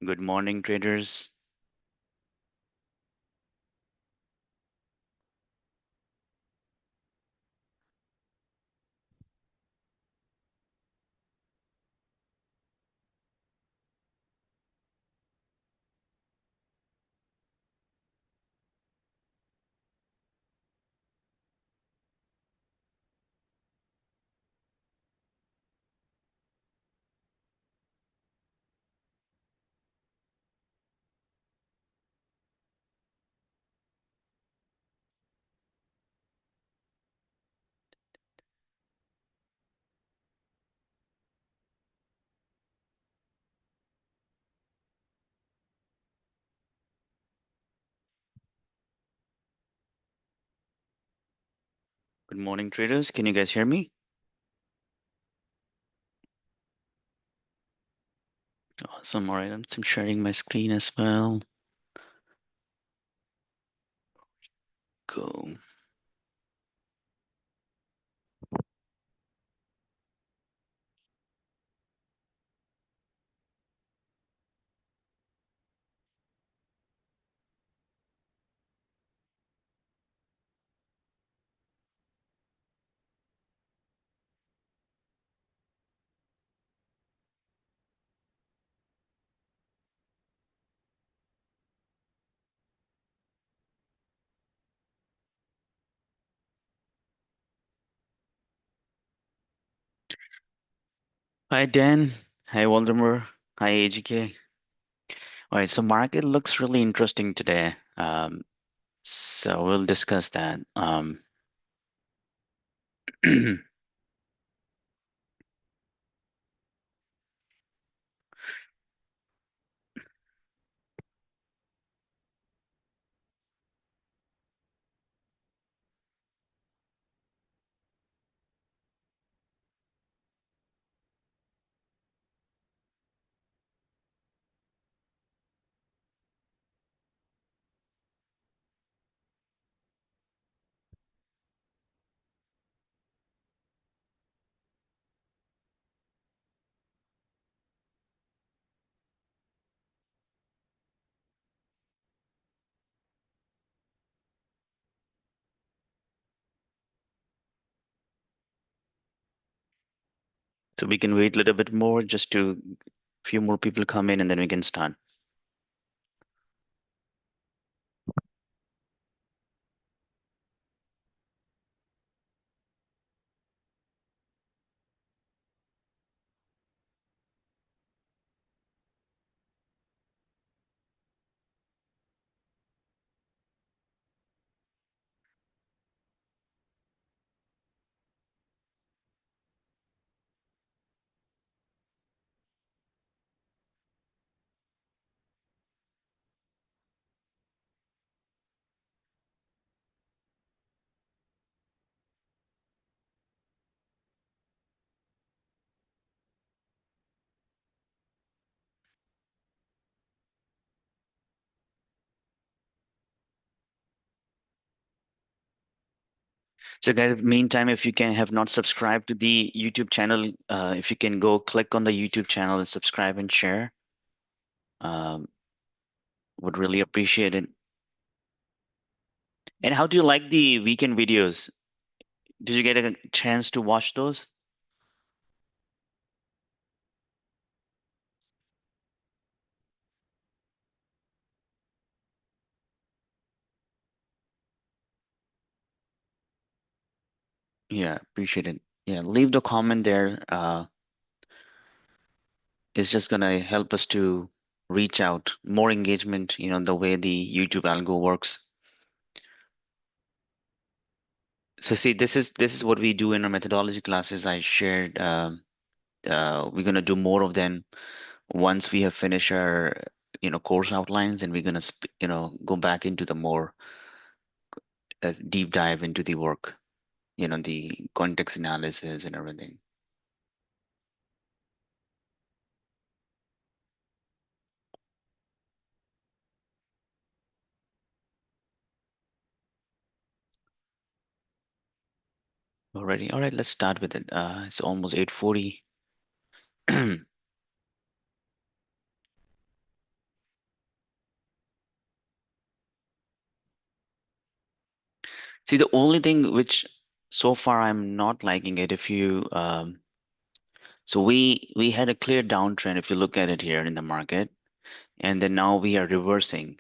Good morning, traders. Good morning, traders. Can you guys hear me? Awesome. All right, I'm sharing my screen as well. Go. Hi, Dan. Hi, Waldemar. Hi, AGK. All right, so market looks really interesting today. So we'll discuss that. So we can wait a little bit more just to few more people come in and then we can start. So guys, meantime, if you can have not subscribed to the YouTube channel, if you can go click on the YouTube channel and subscribe and share, um, would really appreciate it. And how do you like the weekend videos? Did you get a chance to watch those? Yeah, appreciate it. Yeah, leave the comment there. It's just gonna help us to reach out more engagement, the way the YouTube algo works. So see, this is what we do in our methodology classes. I shared. We're gonna do more of them once we have finished our course outlines, and we're gonna go back into the more deep dive into the work, the context analysis and everything. Already. All right, let's start with it. It's almost 8:40. See, the only thing which so far I'm not liking it, if you so we had a clear downtrend if you look at it here in the market, and then now we are reversing.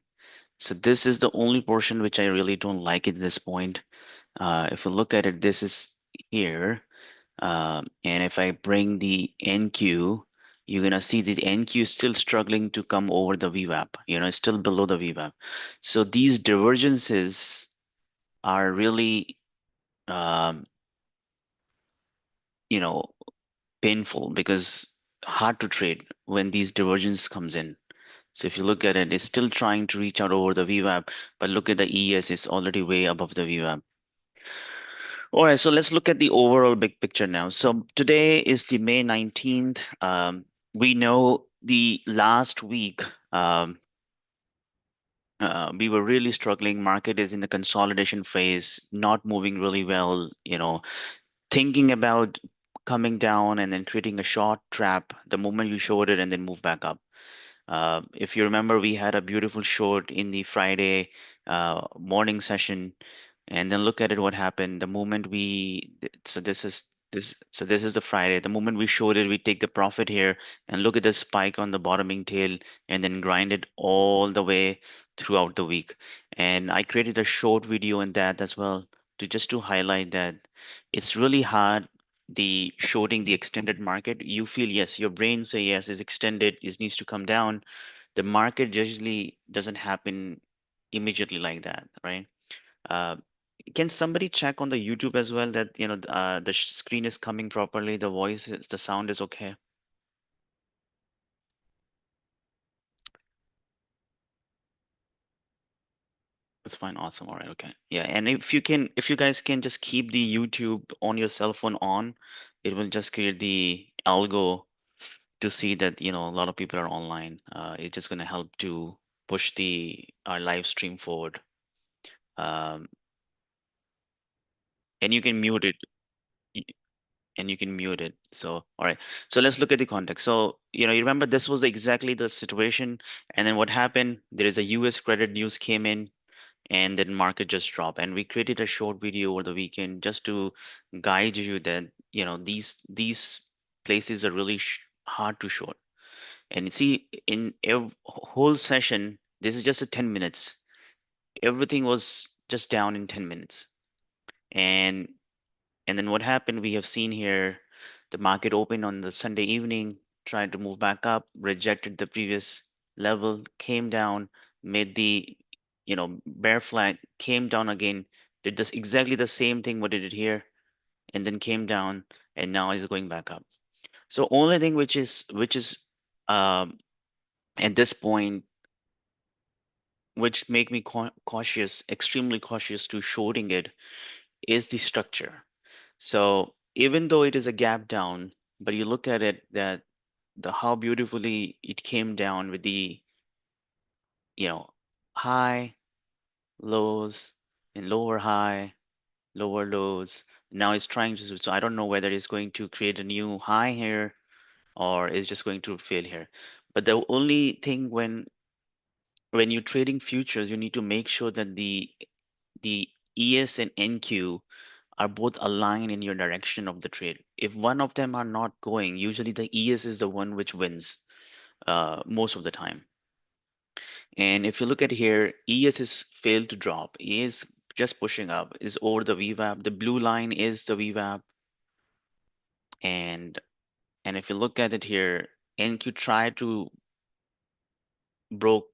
So this is the only portion which I really don't like at this point. If you look at it, this is here, and if I bring the NQ, you're gonna see the NQ is still struggling to come over the VWAP. It's still below the VWAP. So these divergences are really, um, you know, painful because hard to trade when these divergence comes in. So if you look at it, it's still trying to reach out over the VWAP, but look at the ES, it's already way above the VWAP. All right, so let's look at the overall big picture now. So today is the May 19th. We know the last week we were really struggling. Market is in the consolidation phase, not moving really well, thinking about coming down and then creating a short trap the moment you showed it and then move back up. If you remember, we had a beautiful short in the Friday morning session, and then look at it. What happened the moment so this is the Friday. The moment we showed it, we take the profit here, and look at the spike on the bottoming tail, and then grind it all the way throughout the week. And I created a short video in that as well to highlight that it's really hard the shorting the extended market. You feel yes, your brain say yes, is extended, it needs to come down. The market usually doesn't happen immediately like that, right? uh, can somebody check on the YouTube as well that the screen is coming properly, the voice is, the sound is okay? That's fine. Awesome. All right. Okay. Yeah. And if you guys can just keep the YouTube on your cell phone on, it will just create the algo to see that a lot of people are online. It's just going to help to push the our live stream forward. Um, and you can mute it. y- And you can mute it. So, all right. So let's look at the context. So, you remember this was exactly the situation. And then what happened? There is a US credit news came in, and then market just dropped. And we created a short video over the weekend just to guide you that, these places are really hard to short. And you see, in whole session, this is just a 10 minutes. Everything was just down in 10 minutes. And and then what happened, we have seen here, the market opened on the Sunday evening, tried to move back up, rejected the previous level, came down, made the bear flag, came down again, did this exactly the same thing what it did here, and then came down, and now is going back up. So only thing which is um, at this point, which make me cautious, extremely cautious to shorting it, is the structure. So even though it is a gap down, but you look at it that the how beautifully it came down with the you know high, lows, and lower high, lower lows. Now it's trying to, so I don't know whether it's going to create a new high here or it's just going to fail here. But the only thing, when you're trading futures, you need to make sure that the ES and NQ are both aligned in your direction of the trade. If one of them are not going, usually the ES is the one which wins most of the time. And if you look at here, ES is failed to drop, is just pushing up, is over the VWAP. The blue line is the VWAP. And and if you look at it here, NQ tried to broke,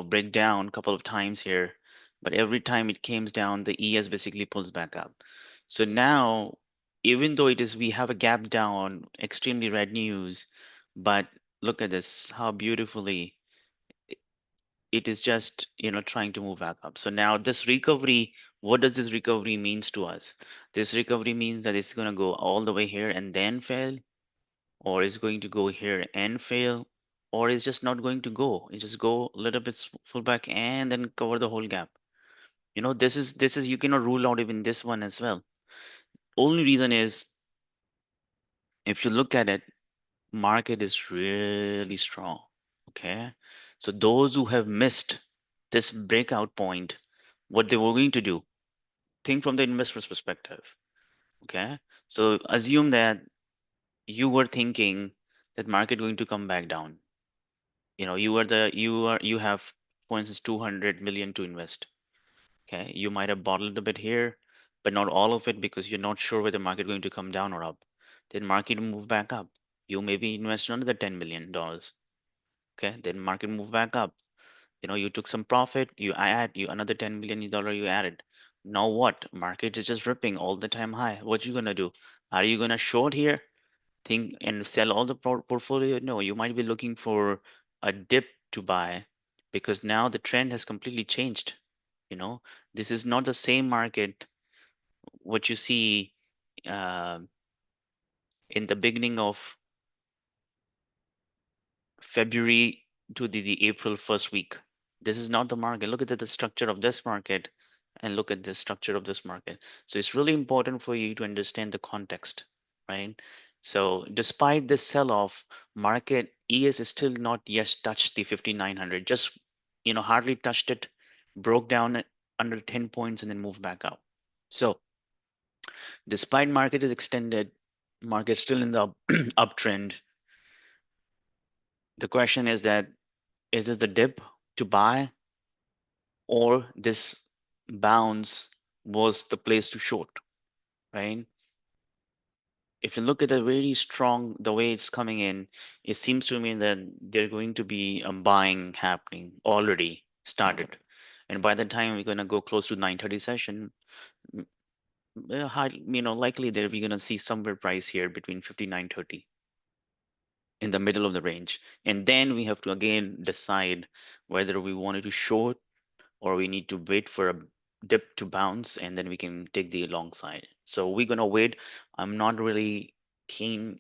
break down a couple of times here, but every time it comes down, the ES basically pulls back up. So now, even though we have a gap down, extremely red news, but look at this, how beautifully it is just, trying to move back up. So now this recovery, what does this recovery means to us? This recovery means that it's going to go all the way here and then fail, or is going to go here and fail, or is just not going to go. It just go a little bit full back and then cover the whole gap. This is you cannot rule out even this one as well. Only reason is, if you look at it, market is really strong. Okay, so those who have missed this breakout point, what they were going to do, think from the investor's perspective. Okay, so assume that you were thinking that market going to come back down. You have, for instance, 200 million to invest. Okay, you might have bottled a bit here, but not all of it because you're not sure whether market going to come down or up. Then market move back up. You maybe invest another $10 million. Okay, then market move back up. You took some profit, you add you another $10 million you added. Now what? Market is just ripping all the time high. What you gonna do? Are you gonna short here? Think and sell all the portfolio? No, you might be looking for a dip to buy because now the trend has completely changed. You know, this is not the same market what you see uh, in the beginning of February to the April first week. This is not the market. Look at the structure of this market and look at the structure of this market. So it's really important for you to understand the context, right? So despite this sell-off, market ES is still not yet touched the 5900. Just hardly touched it, broke down under 10 points and then moved back up. So despite market is extended, market still in the uptrend. The question is that is this the dip to buy or this bounce was the place to short, right? If you look at the very strong, the way it's coming in, it seems to me that there's going to be a buying happening already started. And by the time we're going to go close to 9:30 session, m- likely that we're going to see somewhere price here between 59.30 in the middle of the range. And then we have to again decide whether we wanted to short or we need to wait for a dip to bounce and then we can take the long side. So we're gonna wait. I'm not really keen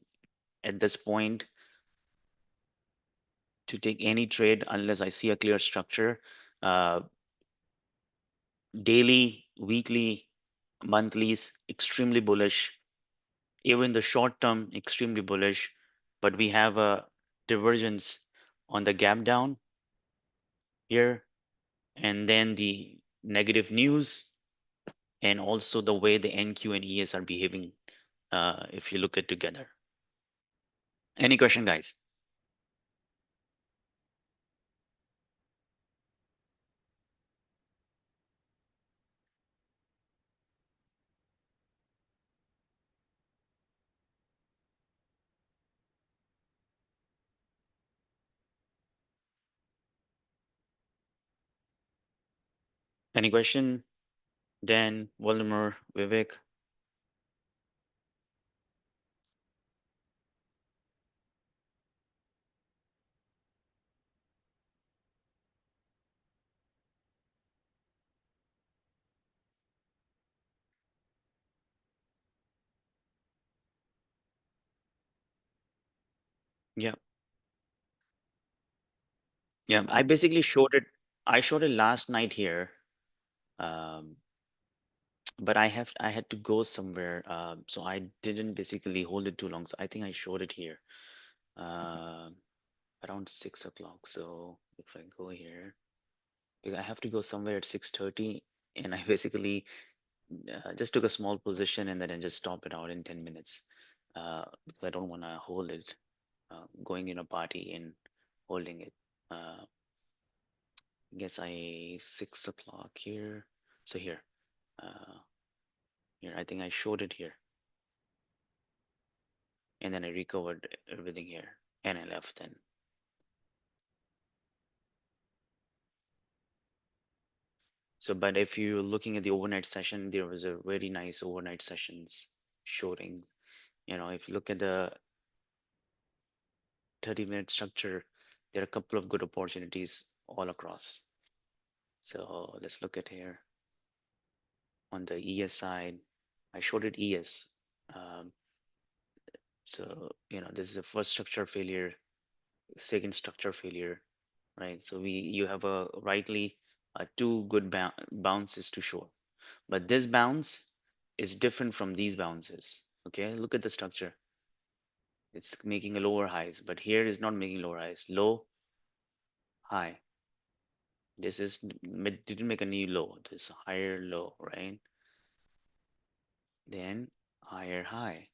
at this point to take any trade unless I see a clear structure. Uh, Daily, weekly, monthlies, extremely bullish. Even the short term, extremely bullish. But we have a divergence on the gap down here, and then the negative news, and also the way the NQ and ES are behaving if you look at together. Any question, guys? Any question? Dan, Voldemort, Vivek? Yeah, yeah. I basically showed it. I showed it last night here, um, but I had to go somewhere, so I didn't basically hold it too long. So I think I showed it here uh, around 6 o'clock. So if I go here, because I have to go somewhere at 6:30, and I basically just took a small position and then I just stop it out in 10 minutes because I don't want to hold it going in a party and holding it. I guess I 6 o'clock here. So uh, here I think I showed it here, and then I recovered everything here, and I left then. So, but if you're looking at the overnight session, there was a very nice overnight sessions showing. If you look at the 30-minute structure, there are a couple of good opportunities all across. So let's look at here on the ES side. I showed it ES. Um, so this is the first structure failure, second structure failure, right? So you have a rightly two good bounces to show, but this bounce is different from these bounces. Okay, look at the structure. It's making a lower highs, but here is not making lower highs. Low, high. This is didn't make a new low. This higher low, right? then higher high,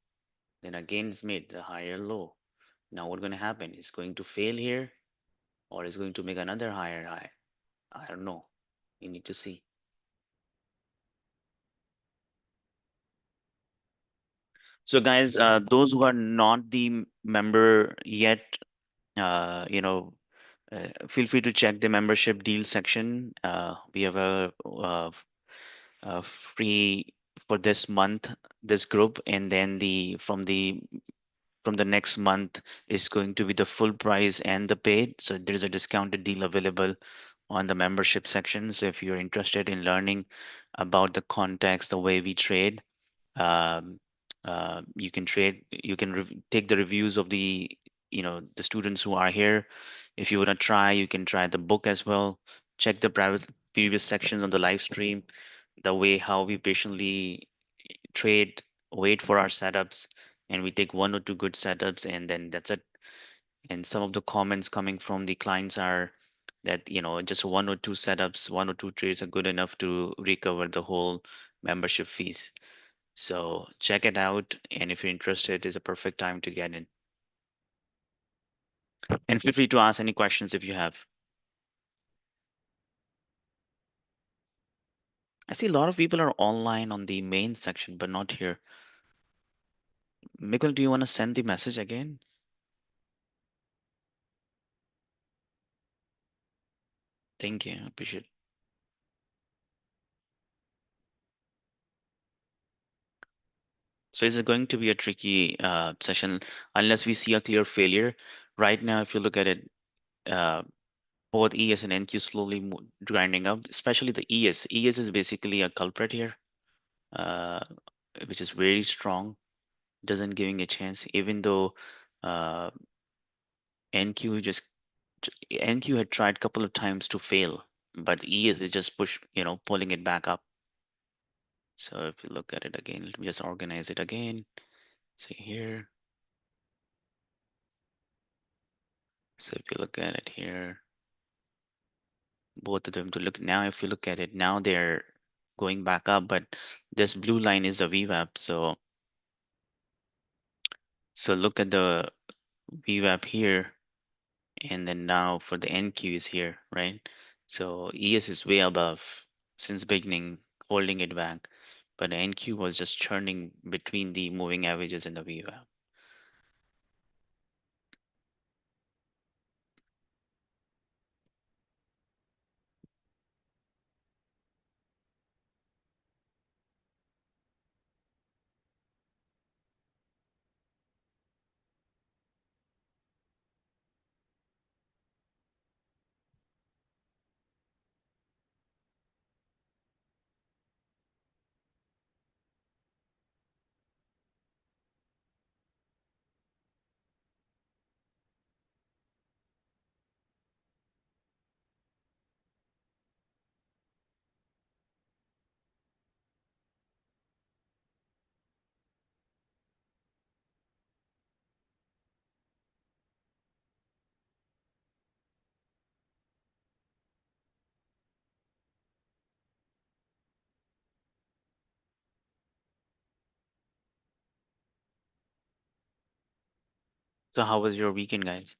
then again it's made the higher low. Now what's going to happen? It's going to fail here, or it's going to make another higher high. I don't know. You need to see. So guys, those who are not the member yet, uh, you know, feel free to check the membership deal section. We have a free for this month, this group, and then the from the next month is going to be the full price and the paid. So there's a discounted deal available on the membership section. So if you're interested in learning about the context, the way we trade, um, you can take the reviews of the students who are here. If you want to try, you can try the book as well. Check the private previous sections on the live stream, the way how we patiently trade, wait for our setups, and we take one or two good setups, and then that's it. And some of the comments coming from the clients are that just one or two setups, one or two trades are good enough to recover the whole membership fees. So check it out, and if you're interested, it's a perfect time to get in. And feel free to ask any questions if you have. I see a lot of people are online on the main section, but not here. Mikkel, do you want to send the message again? Thank you. I appreciate it. So it's going to be a tricky session unless we see a clear failure. Right now, if you look at it, uh, both ES and NQ slowly grinding up, especially the ES. ES is basically a culprit here, uh, which is very strong, doesn't giving a chance, even though uh, NQ just NQ had tried a couple of times to fail, but ES is just pulling it back up. So if you look at it again, let me just organize it again. See here. So if you look at it here, both of them to look now, if you look at it now, they're going back up, but this blue line is a VWAP. So look at the VWAP here, and then now for the NQ is here, right? So ES is way above since beginning, holding it back, but NQ was just churning between the moving averages and the VWAP. So how was your weekend, guys?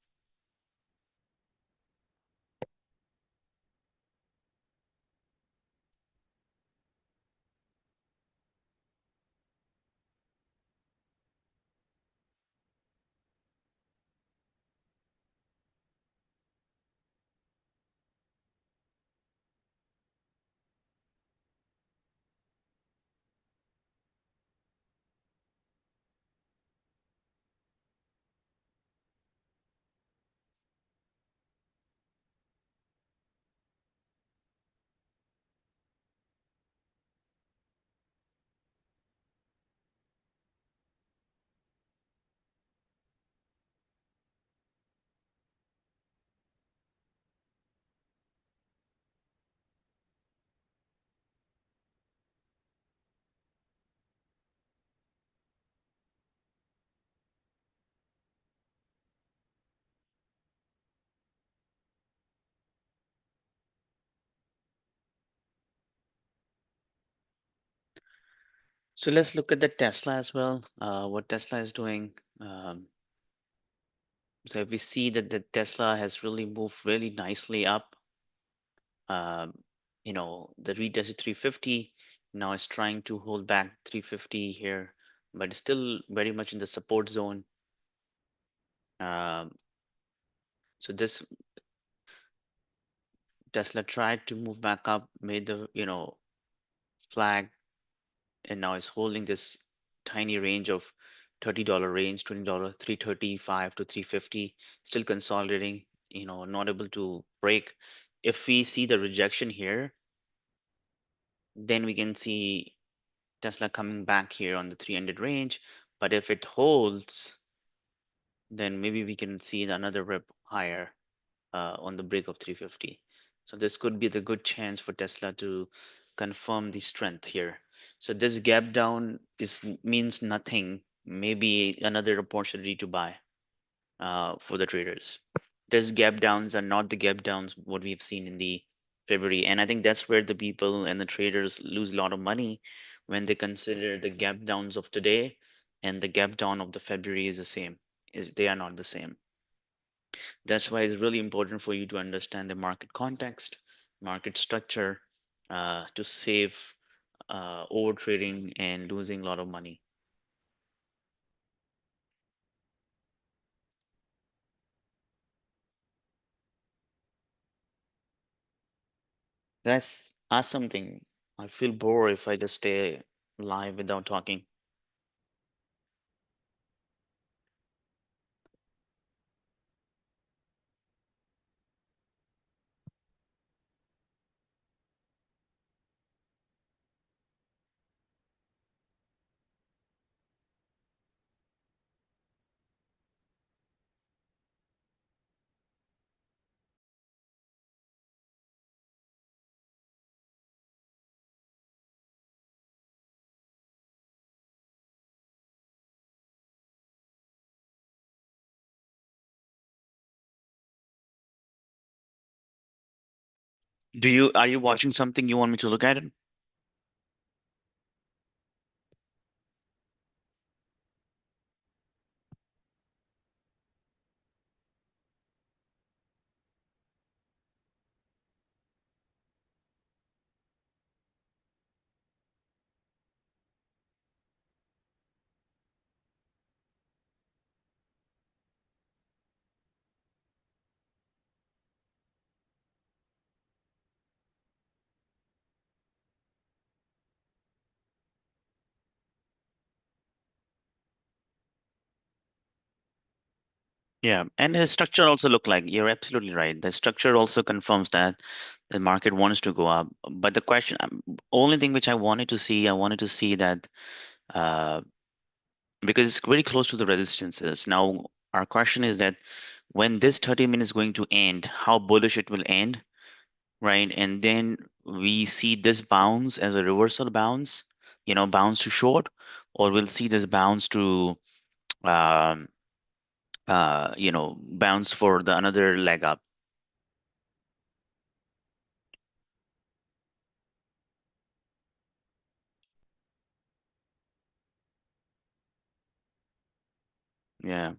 So let's look at the Tesla as well. What Tesla is doing. So if we see that the Tesla has really moved really nicely up, um, the retested 350. Now it's trying to hold back 350 here, but it's still very much in the support zone. Um, so this Tesla tried to move back up, made the flag, and now it's holding this tiny range of $30 range, $20, 335 to 350, still consolidating, not able to break. If we see the rejection here, then we can see Tesla coming back here on the 300 range. But if it holds, then maybe we can see another rip higher on the break of 350. So this could be the good chance for Tesla to confirm the strength here. So this gap down means nothing. Maybe another opportunity to buy for the traders. These gap downs are not the gap downs what we've seen in the February, and I think that's where the people and the traders lose a lot of money when they consider the gap downs of today and the gap down of the February is the same. They are not the same. That's why it's really important for you to understand the market context, market structure, to save over trading and losing a lot of money. Let's ask something. I feel bored if I just stay live without talking. Are you watching something you want me to look at it? Yeah, and the structure also look like you're absolutely right. The structure also confirms that the market wants to go up. But the question, only thing which I wanted to see that uh, because it's very close to the resistances. Now, our question is that when this 30 minutes is going to end, how bullish it will end, right? And then we see this bounce as a reversal bounce, bounce to short, or we'll see this bounce to um, bounce for the another leg up. Yeah,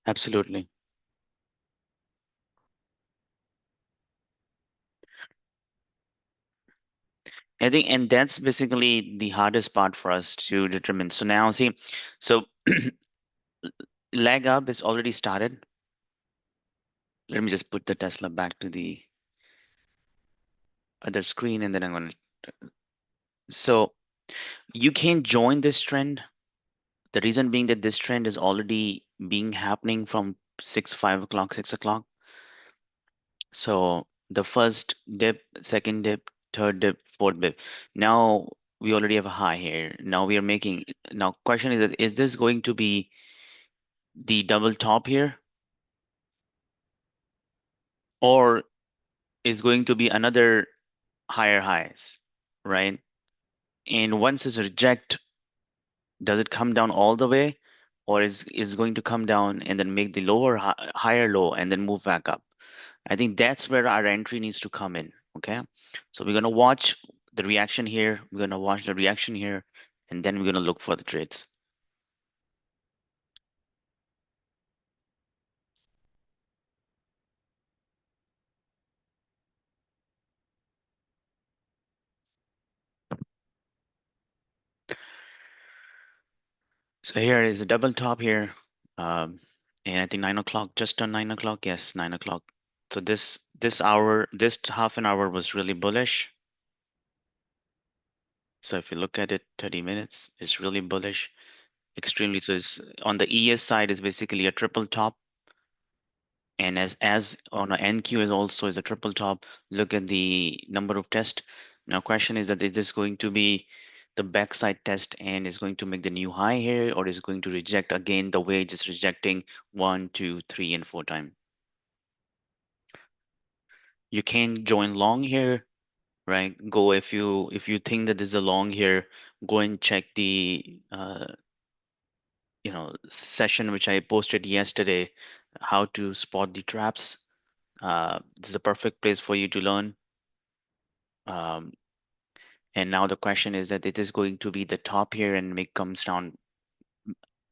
absolutely. I think, and that's basically the hardest part for us to determine. So now, see, so leg up is already started. Let me just put the Tesla back to the other screen, and then I'm going to. So you can join this trend. The reason being that this trend is already being happening from 5 o'clock, 6 o'clock. So the first dip, second dip, third dip, fourth dip. Now we already have a high here. Now we are making. Now question is that is this going to be the double top here, or is going to be another higher highs, right? And once it's reject, does it come down all the way, or is going to come down and then make the higher low and then move back up. I think that's where our entry needs to come in. Okay. So we're going to watch the reaction here. We're going to watch the reaction here, and then we're going to look for the trades. So here is a double top here. Um, and I think 9 o'clock, just on 9 o'clock. Yes, 9 o'clock. So this hour, this half an hour was really bullish. So if you look at it, 30 minutes, it's really bullish, extremely. So it's on the ES side is basically a triple top. And as on a NQ is also is a triple top. Look at the number of tests. Now question is that is this going to be the backside test and is going to make the new high here, or is going to reject again the way it's rejecting 1, 2, 3, and 4 times? You can join long here, right? Go if you think that there's a long here, go and check the session which I posted yesterday, how to spot the traps. This is a perfect place for you to learn. Um, and now the question is that it is going to be the top here and make comes down,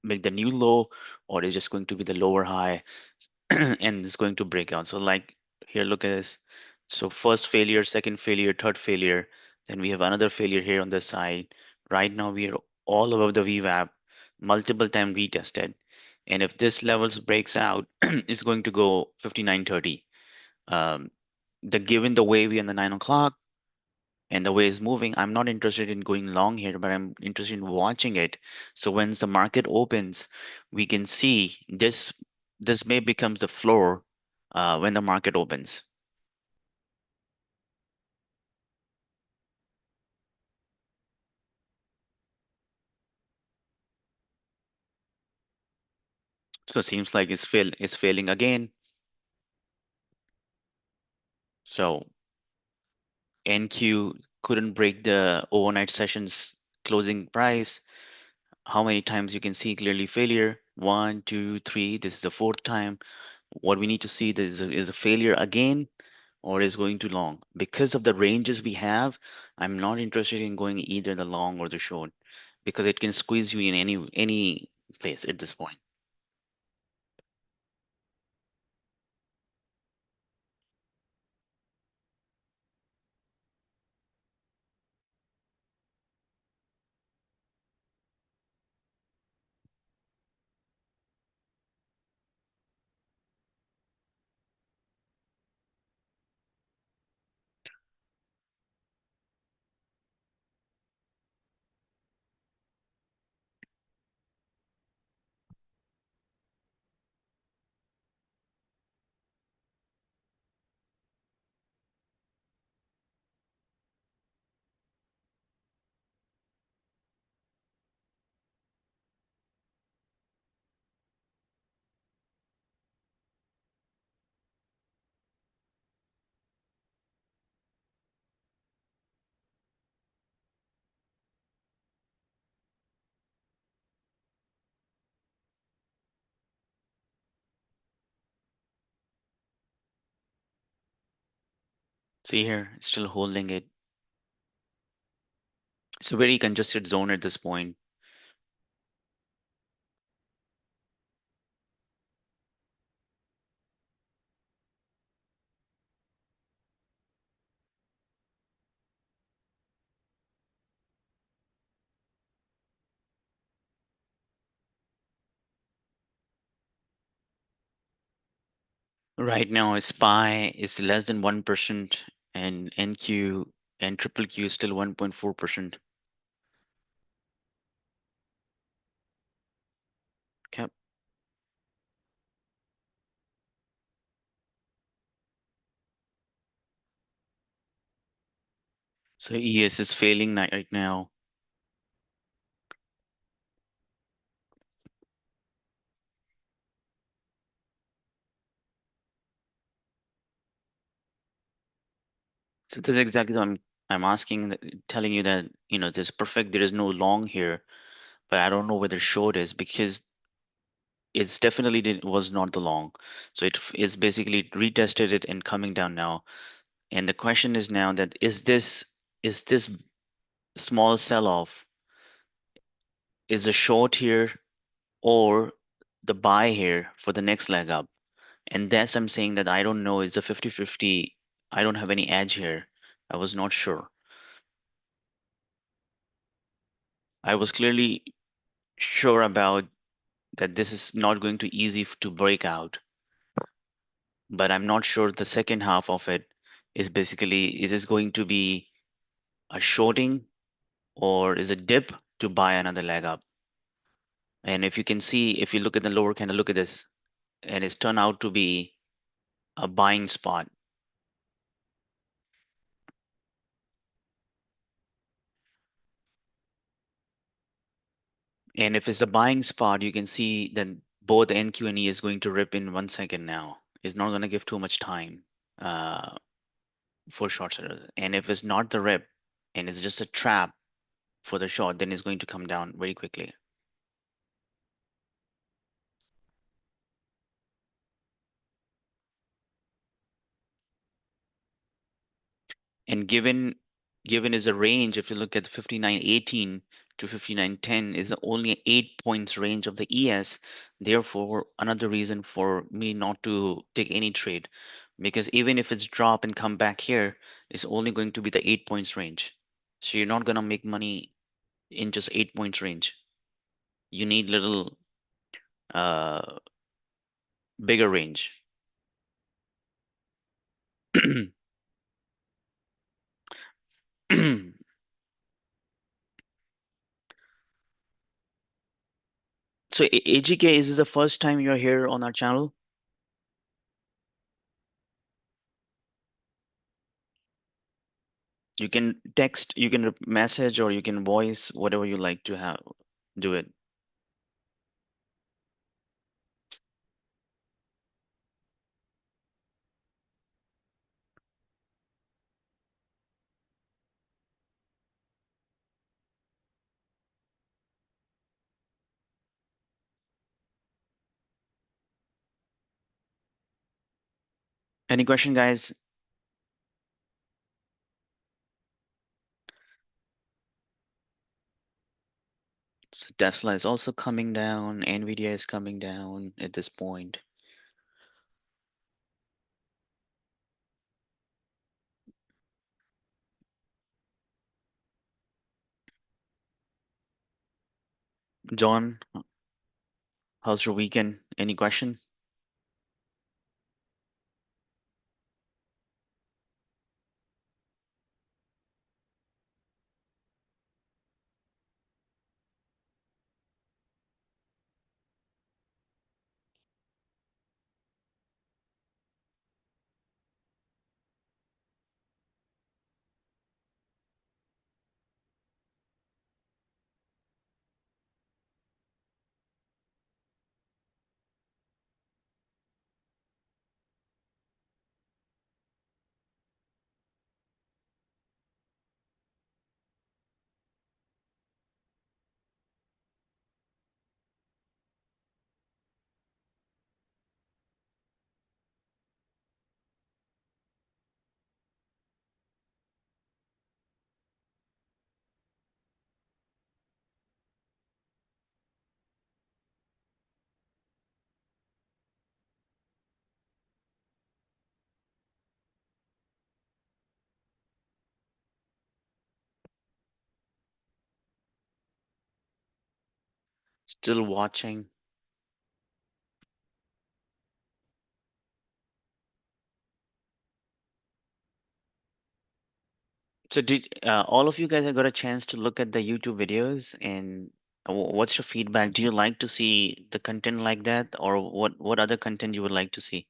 make the new low, or is just going to be the lower high and it's going to break out. So like here, look at this. So first failure, second failure, third failure. Then we have another failure here on the side. Right now we are all above the VWAP, multiple time retested. And if this levels breaks out, it's going to go 59.30. The given the way we on the 9 o'clock and the way it's moving, I'm not interested in going long here, but I'm interested in watching it. So when the market opens, we can see this may becomes the floor when the market opens. So it seems like it's failing again. So NQ couldn't break the overnight sessions closing price. How many times you can see clearly failure? 1, 2, 3. This is the fourth time. What we need to see is a failure again, or is going too long. Because of the ranges we have, I'm not interested in going either the long or the short because it can squeeze you in any place at this point. See here, it's still holding it. It's a very congested zone at this point. Right now, SPY is less than 1%, and NQ and triple Q is still 1.4%. Okay. So ES is failing right now. So this is exactly what I'm asking, telling you that, this perfect. There is no long here, but I don't know where the short is because it's definitely was not the long. So it's basically retested it and coming down now. And the question is now that is this small sell off is a short here or the buy here for the next leg up? And that's I'm saying that I don't know. It's a 50-50. I don't have any edge here. I was not sure. I was clearly sure about that this is not going to easy to break out, but I'm not sure the second half of it is basically, is this going to be a shorting or is a dip to buy another leg up? And if you can see, if you look at the lower candle, look at this, and it's turned out to be a buying spot. And if it's a buying spot, you can see that both NQ and E is going to rip in 1 second now. It's not going to give too much time uh, for short sellers. And if it's not the rip and it's just a trap for the short, then it's going to come down very quickly. And given is a range, if you look at 59.18 to 59.10 is the only 8 points range of the ES. Therefore, another reason for me not to take any trade, because even if it's drop and come back here, it's only going to be the 8 points range. So you're not gonna make money in just 8 points range. You need little uh, bigger range. So AGK, is this the first time you're here on our channel? You can text, you can message, or you can voice, whatever you like to have. Do it. Any question, guys? So Tesla is also coming down. Nvidia is coming down at this point. John, how's your weekend? Any question? Still watching. So did all of you guys have got a chance to look at the YouTube videos, and what's your feedback? Do you like to see the content like that, or what other content you would like to see?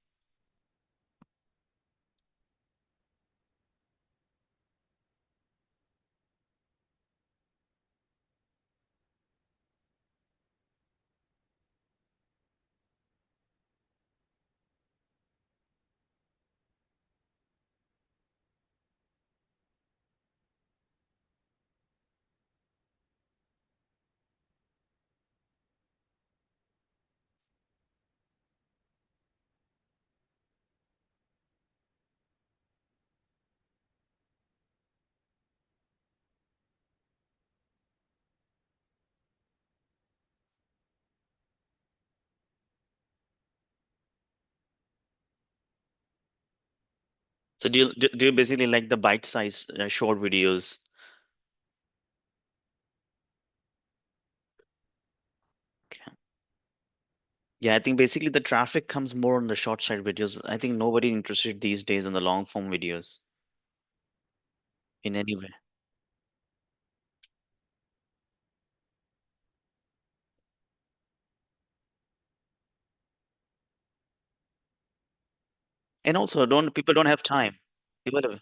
So do you basically like the bite-sized short videos? Okay. Yeah, I think basically the traffic comes more on the short side videos. I think nobody interested these days in the long form videos in any way. And also, don't people don't have time. People have,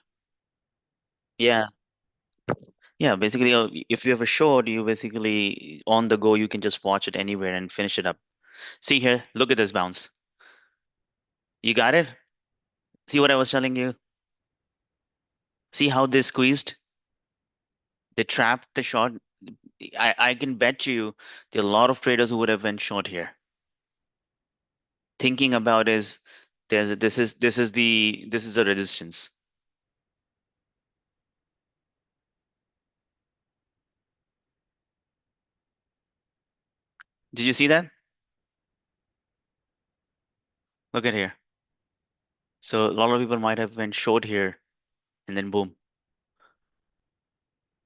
yeah, yeah. Basically, if you have a short, you basically on the go, you can just watch it anywhere and finish it up. See here, look at this bounce. You got it? See what I was telling you? See how they squeezed? They trapped the short. I can bet you there are a lot of traders who would have went short here. Thinking about is this is a resistance. Did you see that? Look at here. So a lot of people might have went short here and then boom.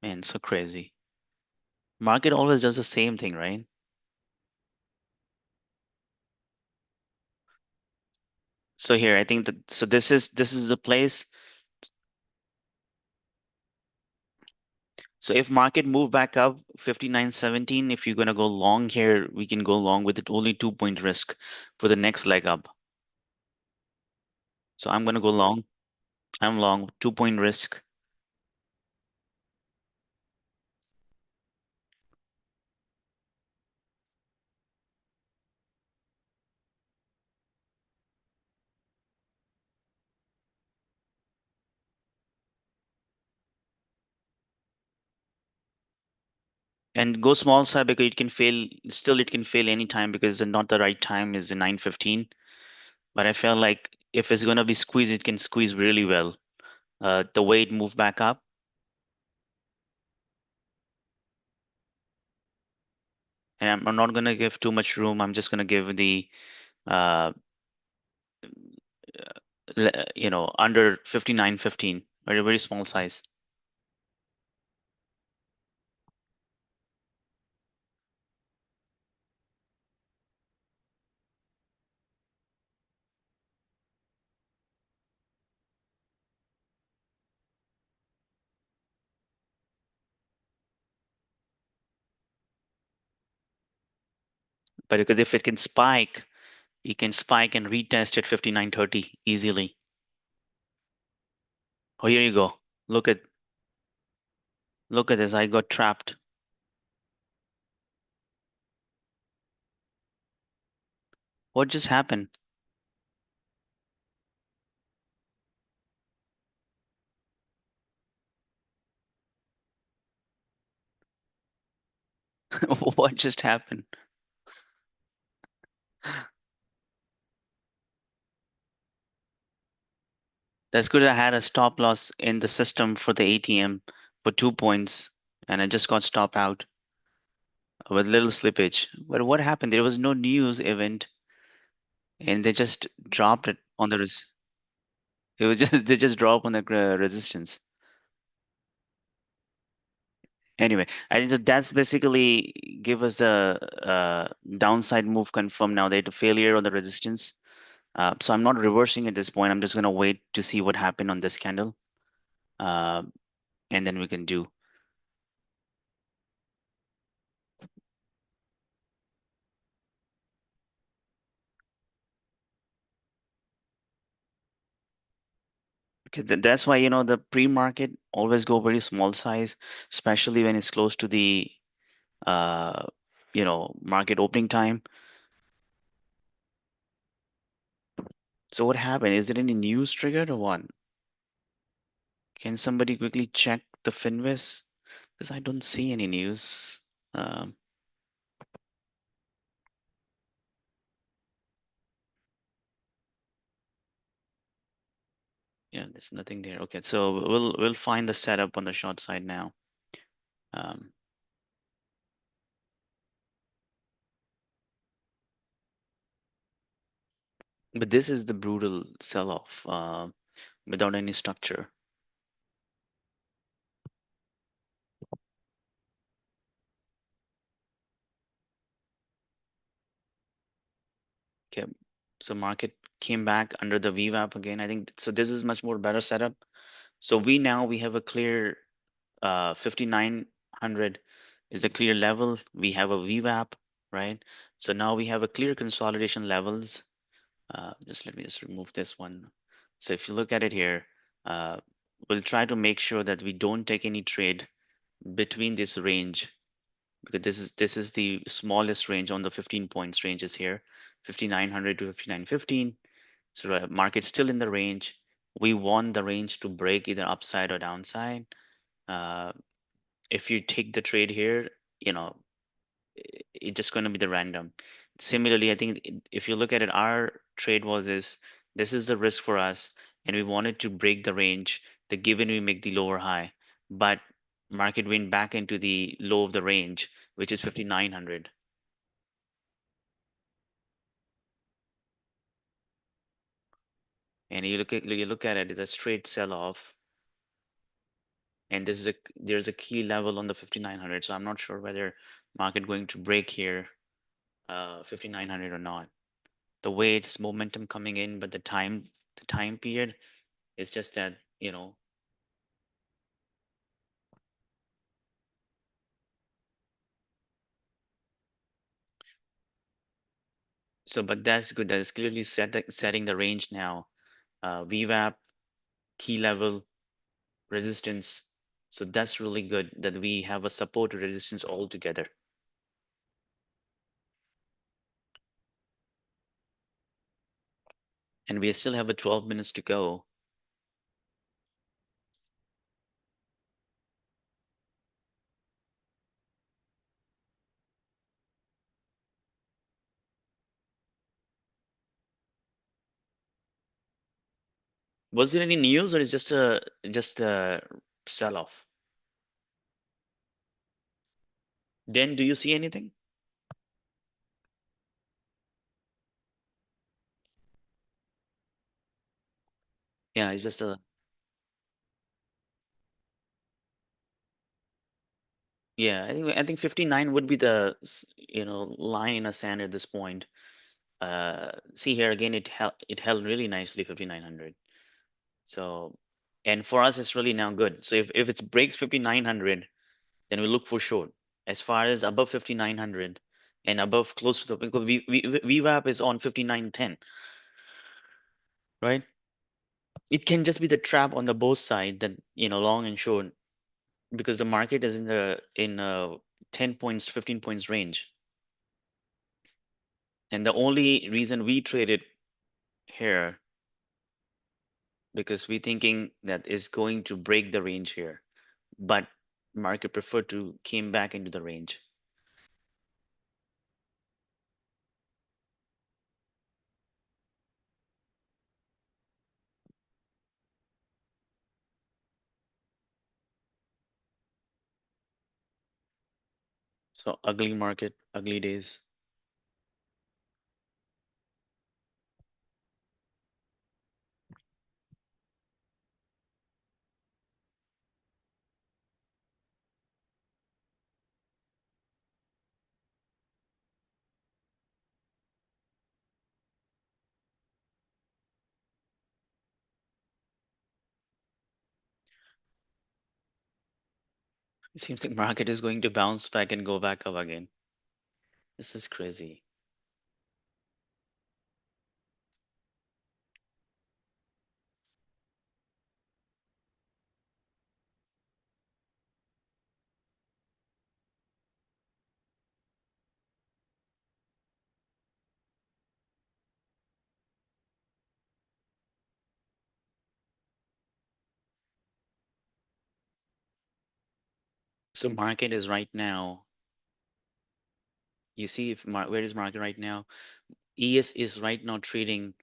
Man, so crazy. Market always does the same thing, right? So here, I think that so this is a place. So if market move back up 59.17, if you're gonna go long here, we can go long with it only 2 point risk for the next leg up. So I'm gonna go long. I'm long, 2 point risk. And go small side because it can fail, still it can fail anytime because not the right time is the 9:15. But I felt like if it's gonna be squeezed, it can squeeze really well. The way it moved back up. And I'm not gonna give too much room. I'm just gonna give the uh under 59.15, very, very small size. But because if it can spike, it can spike and retest at 59.30 easily. Oh, here you go. Look at look at this. I got trapped. What just happened? What just happened? That's good. I had a stop loss in the system for the ATM for 2 points, and I just got stopped out with little slippage. But what happened? There was no news event, and they just dropped it on the it was just they just dropped on the resistance. Anyway, I think that's basically give us the downside move confirmed now. They had a failure on the resistance. So I'm not reversing at this point. I'm just gonna wait to see what happened on this candle, uh, and then we can do. Okay, that's why the pre-market always go very small size, especially when it's close to the uh, market opening time. So what happened? Is there any news triggered or what? Can somebody quickly check the Finvis? Because I don't see any news. Um, yeah, there's nothing there. Okay, so we'll find the setup on the short side now. Um, but this is the brutal sell-off. without any structure. Okay, so market came back under the VWAP again. I think so. This is much more better setup. So we have a clear 5900 is a clear level. We have a VWAP, right? So now we have a clear consolidation levels. Just let me just remove this one. So if you look at it here, uh, we'll try to make sure that we don't take any trade between this range, because this is the smallest range on the 15 points range is here, 5900 to 5915. So the market's still in the range. We want the range to break either upside or downside. Uh, if you take the trade here, you know, it's just going to be the random. Similarly, I think if you look at it, our trade was this is the risk for us, and we wanted to break the range, the given we make the lower high, but market went back into the low of the range, which is 5900. And you look at it, it's a straight sell off, and there's a key level on the 5900. So I'm not sure whether market going to break here 5900 or not. The way it's momentum coming in, but the time period is just that, so but that's good. That is clearly setting the range now. VWAP, key level, resistance. So that's really good that we have a support resistance all together. And we still have a 12 minutes to go. Was there any news, or is just a sell off? Then do you see anything? Yeah, it's just a yeah. I think 59 would be the line in a sand at this point. See here again, it held really nicely 5900. So, and for us, it's really now good. So if it breaks 5900, then we look for short. As far as above 5900 and above close to the, because VWAP is on 5910, right? It can just be the trap on the both side, that long and short, because the market is in a 10 points, 15 points range. And the only reason we traded here, because we thinking that is going to break the range here, but market preferred to came back into the range. So ugly market, ugly days. It seems like market is going to bounce back and go back up again. This is crazy. So market is right now, you see where is market right now? ES is right now trading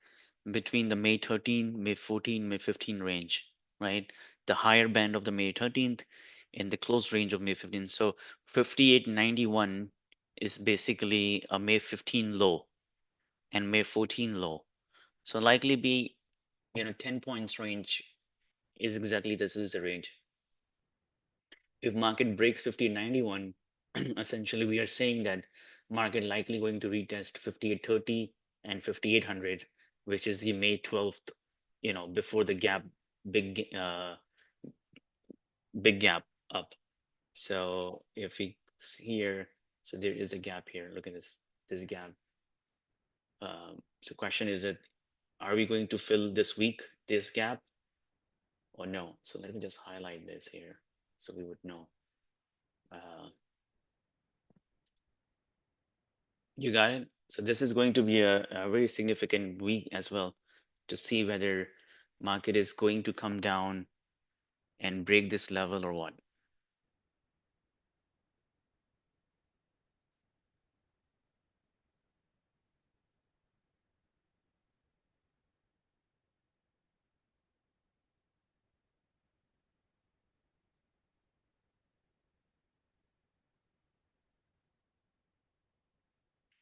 between the May 13, May 14, May 15 range, right? The higher band of the May 13th and the close range of May 15th. So 58.91 is basically a May 15 low and May 14 low. So likely be 10 points range is exactly this is the range. If market breaks 1591, essentially we are saying that market likely going to retest 5830 and 5800, which is the May 12th, before the gap, big big gap up. So if we see here, so there is a gap here. Look at this gap. So question is that are we going to fill this week this gap or no? So let me just highlight this here so we would know. Uh, You got it? So this is going to be a very significant week as well to see whether market is going to come down and break this level or what.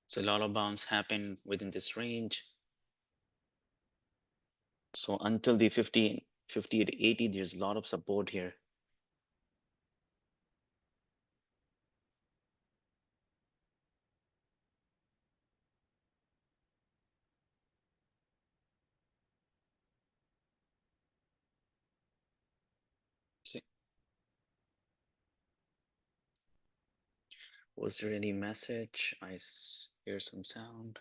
So a lot of bounce happen within this range. So until the 50 to 80, there's a lot of support here. See, was there any message? Hear some sound.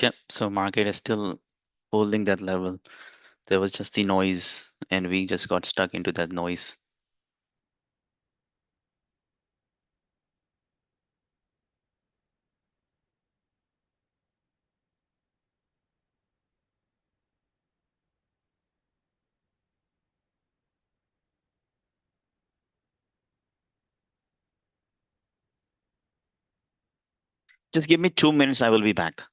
Yep. So market is still holding that level. There was just the noise, and we just got stuck into that noise. Just give me 2 minutes. I will be back.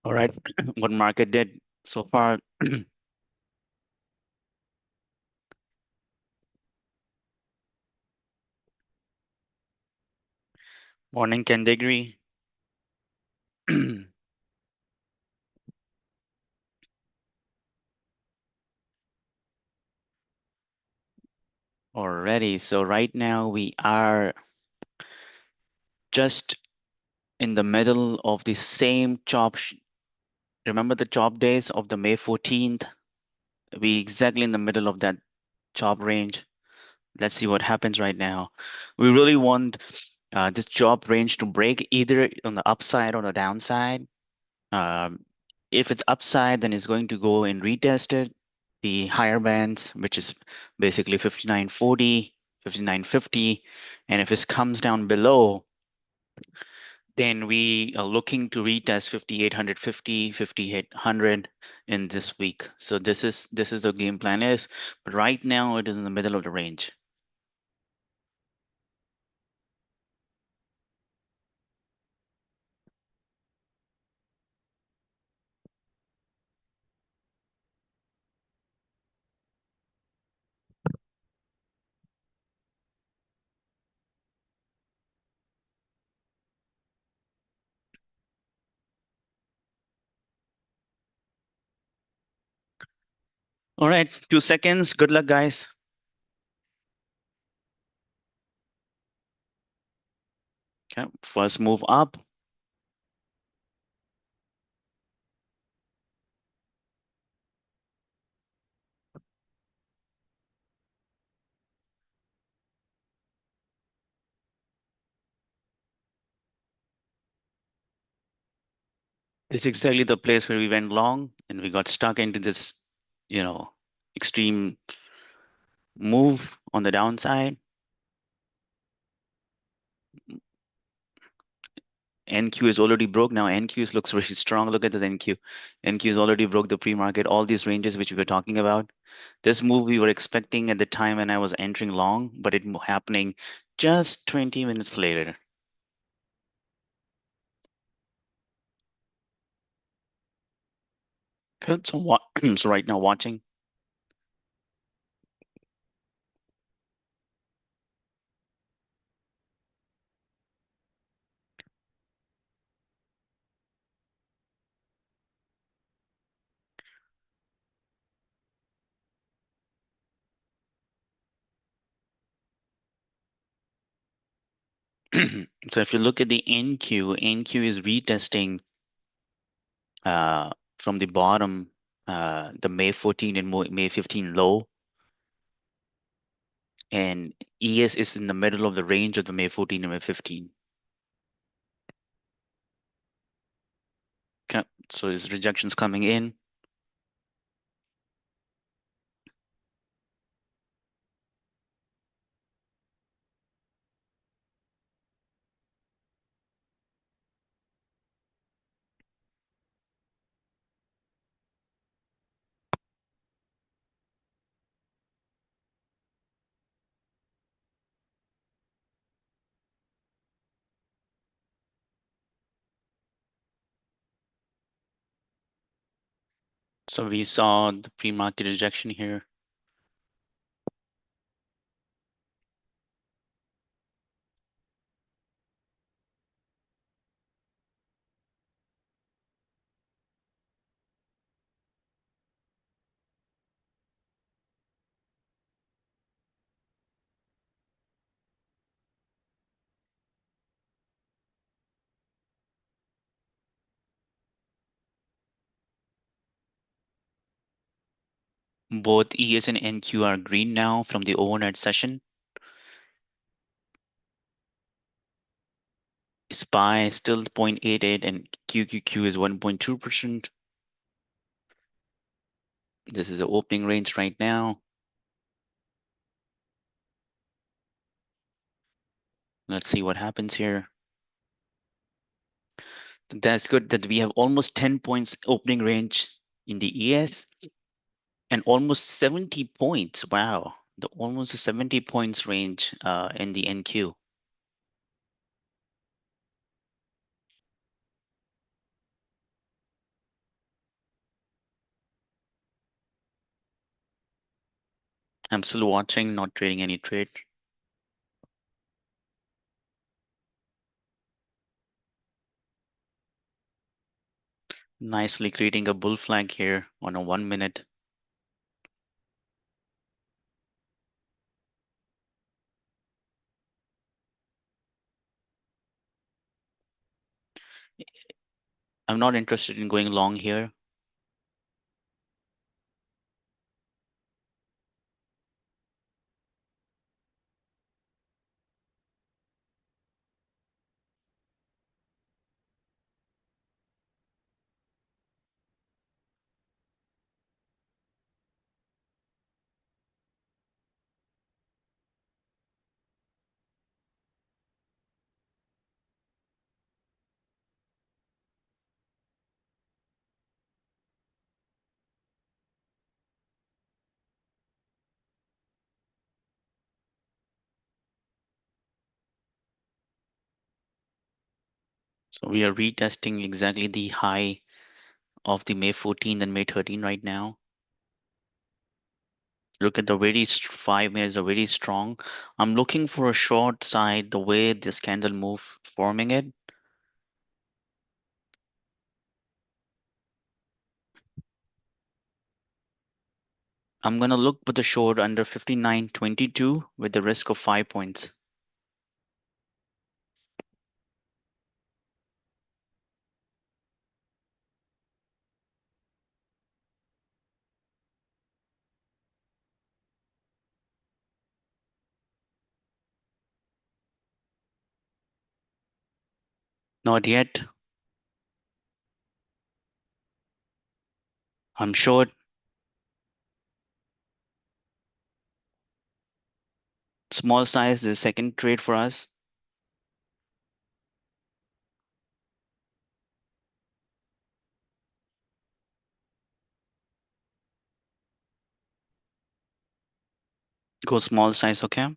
All right, what market did so far? Morning, Ken Degree. Already, so right now we are just in the middle of the same remember the chop days of the May 14th? We exactly in the middle of that chop range. Let's see what happens right now. We really want this chop range to break either on the upside or the downside. Um, if it's upside, then it's going to go and retest it, the higher bands, which is basically 59.40, 59.50. And if it comes down below, then we are looking to retest 5850, 5800 in this week. So this is the game plan is, but right now it is in the middle of the range. All right, 2 seconds. Good luck, guys. Okay, first move up. It's exactly the place where we went long and we got stuck into this, you know, extreme move on the downside. NQ is already broke now. NQ looks very strong. Look at this NQ. NQ is already broke the pre-market, all these ranges which we were talking about. This move we were expecting at the time when I was entering long, but it happening just 20 minutes later. Good. So what? So right now watching. So if you look at the NQ, NQ is retesting uh, from the bottom, the May 14 and May 15 low, and ES is in the middle of the range of the May 14 and May 15. Okay, so his rejections coming in. So we saw the pre-market rejection here. Both ES and NQ are green now from the overnight session. SPY is still 0.88 and QQQ is 1.2%. This is the opening range right now. Let's see what happens here. That's good that we have almost 10 points opening range in the ES and almost 70 points. Wow, the almost a 70 points range in the NQ. I'm still watching, not trading any trade. Nicely creating a bull flag here on a 1 minute. I'm not interested in going long here. So we are retesting exactly the high of the May 14 and May 13 right now. Look at the 5 minutes are very strong. I'm looking for a short side, the way this candle move forming it. I'm gonna look for the short under 59.22 with the risk of 5 points. Not yet. I'm short. Small size is second trade for us. Go small size, okay?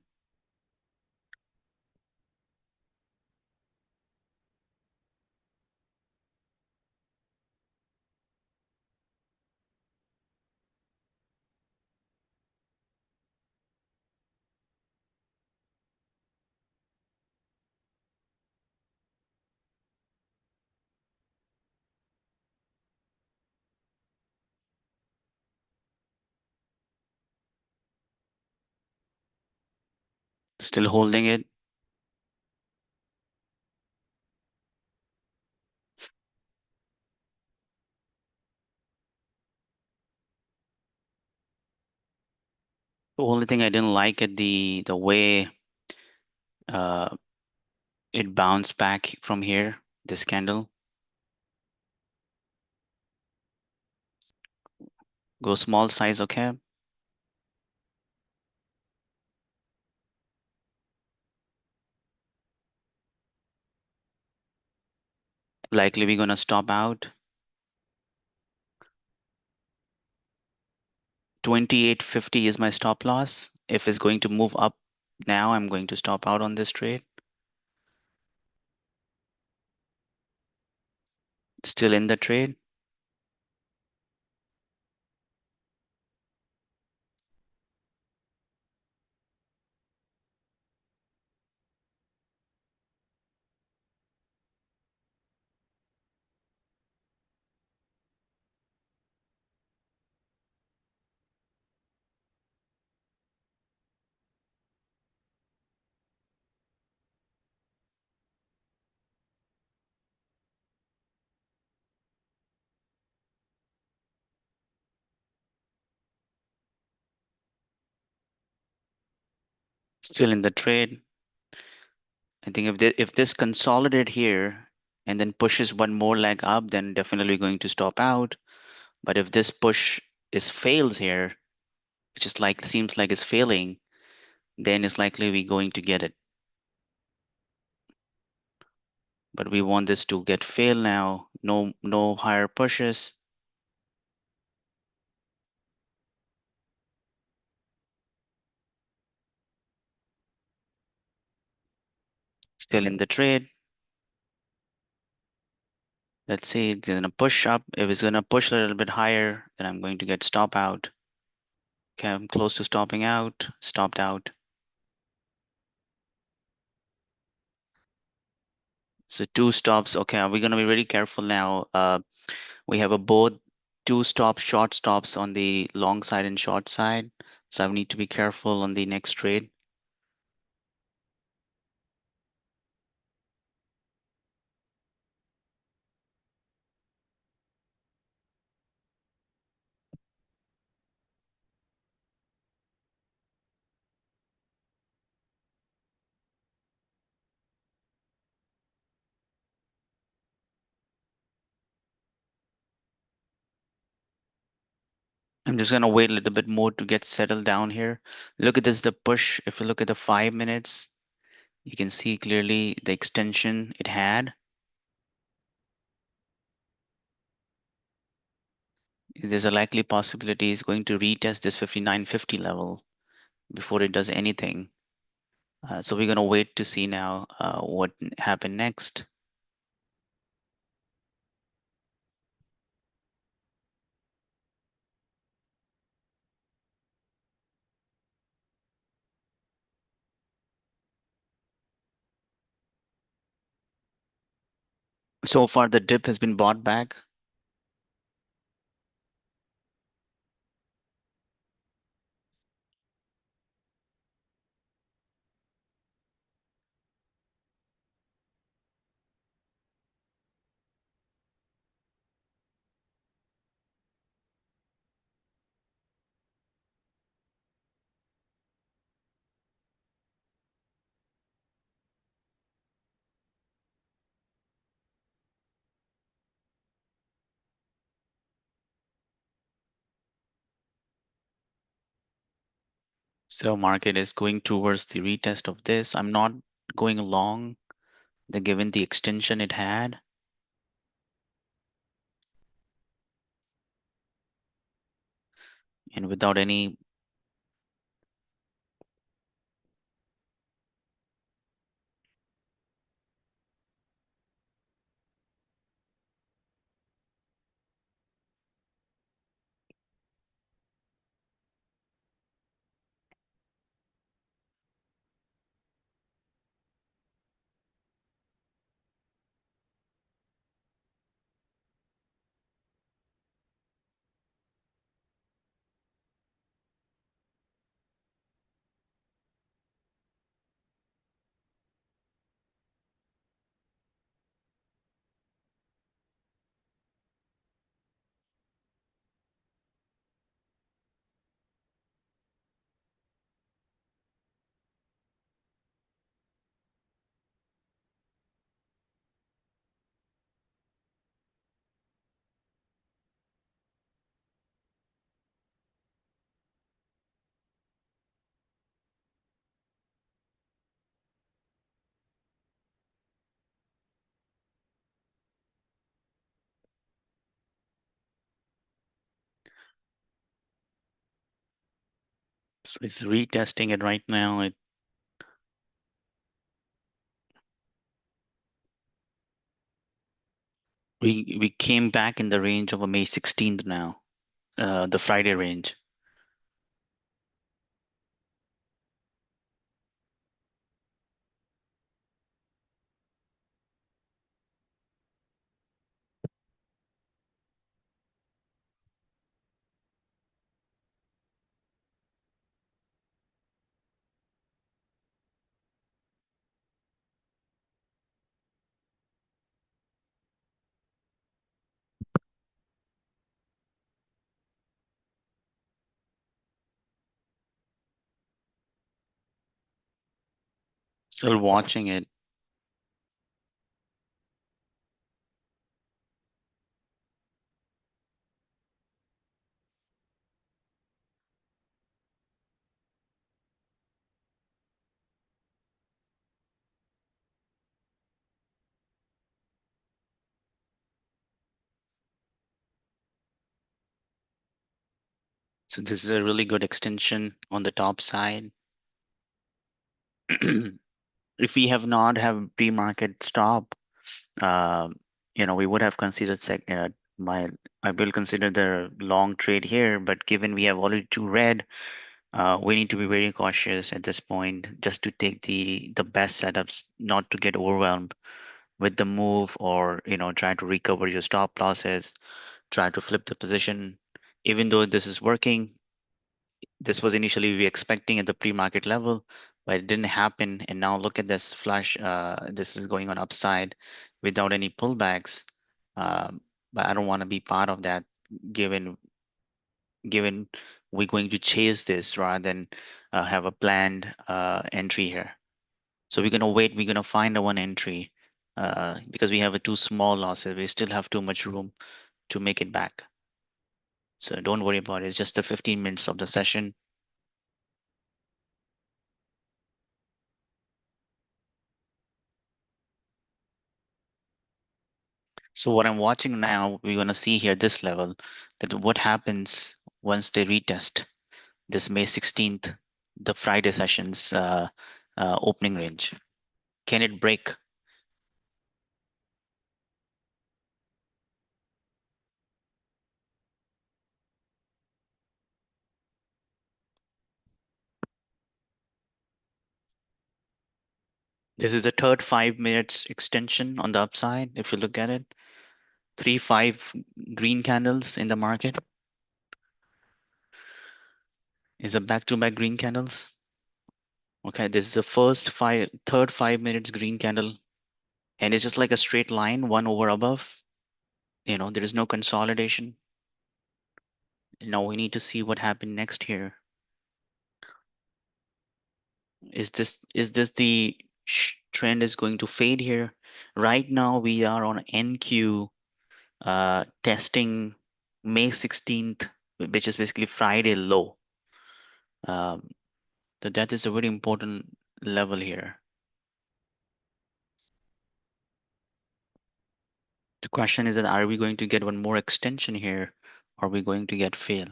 Still holding it. The only thing I didn't like it the way uh, it bounced back from here, this candle. Go small size, okay? Likely we're gonna stop out. 28.50 is my stop loss. If it's going to move up now, I'm going to stop out on this trade. Still in the trade. Still in the trade. I think if this consolidate here and then pushes one more leg up, then definitely going to stop out. But if this push is fails here, which is like seems like it's failing, then it's likely we're going to get it. But we want this to get fail now. No higher pushes. Still in the trade. Let's see, it's gonna push up. If it's gonna push a little bit higher, then I'm going to get stop out. Okay, I'm close to stopping out. Stopped out. So two stops. Okay, we're gonna be very careful now. We have a both two stops, short stops on the long side and short side. So I need to be careful on the next trade. I'm just gonna wait a little bit more to get settled down here. Look at this, the push. If you look at the 5 minutes, you can see clearly the extension it had. There's a likely possibility it's going to retest this 59.50 level before it does anything. So we're gonna wait to see now what happened next. So far, the dip has been bought back. So market is going towards the retest of this. I'm not going along given the extension it had. And without any, so it's retesting it right now. We came back in the range of a May 16th now, the Friday range. Still watching it. So this is a really good extension on the top side. If we have not have pre-market stop, uh, we would have considered My I will consider the long trade here, but given we have already two red, we need to be very cautious at this point just to take the best setups, not to get overwhelmed with the move or try to recover your stop losses, try to flip the position. Even though this is working, this was initially we expecting at the pre-market level, but it didn't happen. And now look at this flush. This is going on upside without any pullbacks. But I don't want to be part of that, given given we're going to chase this rather than have a planned entry here. So we're gonna wait. We're gonna find a one entry because we have a two small losses. We still have too much room to make it back. So don't worry about it. It's just the 15 minutes of the session. So what I'm watching now, we're gonna see here this level, that what happens once they retest this May 16th, the Friday session's opening range. Can it break? This is the third 5 minutes extension on the upside. If you look at it, 3 5 green candles in the market is a back-to-back green candles. Okay, this is the third 5 minutes green candle, and it's just like a straight line, one over above. There is no consolidation. Now we need to see what happened next here. Is this the trend is going to fade here? Right now we are on NQ testing May 16th, which is basically Friday low. Um, that is a very important level here. The question is that are we going to get one more extension here? Or are we going to get fail?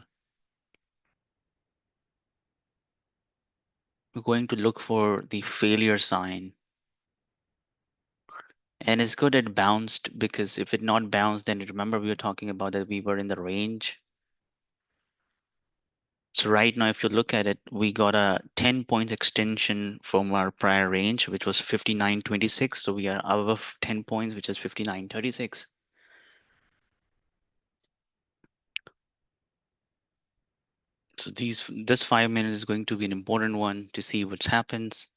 We're going to look for the failure sign. And it's good it bounced, because if it not bounced, then remember we were talking about that we were in the range. So right now, if you look at it, we got a 10 points extension from our prior range, which was 59.26. So we are above 10 points, which is 59.36. So this 5 minutes is going to be an important one to see what happens.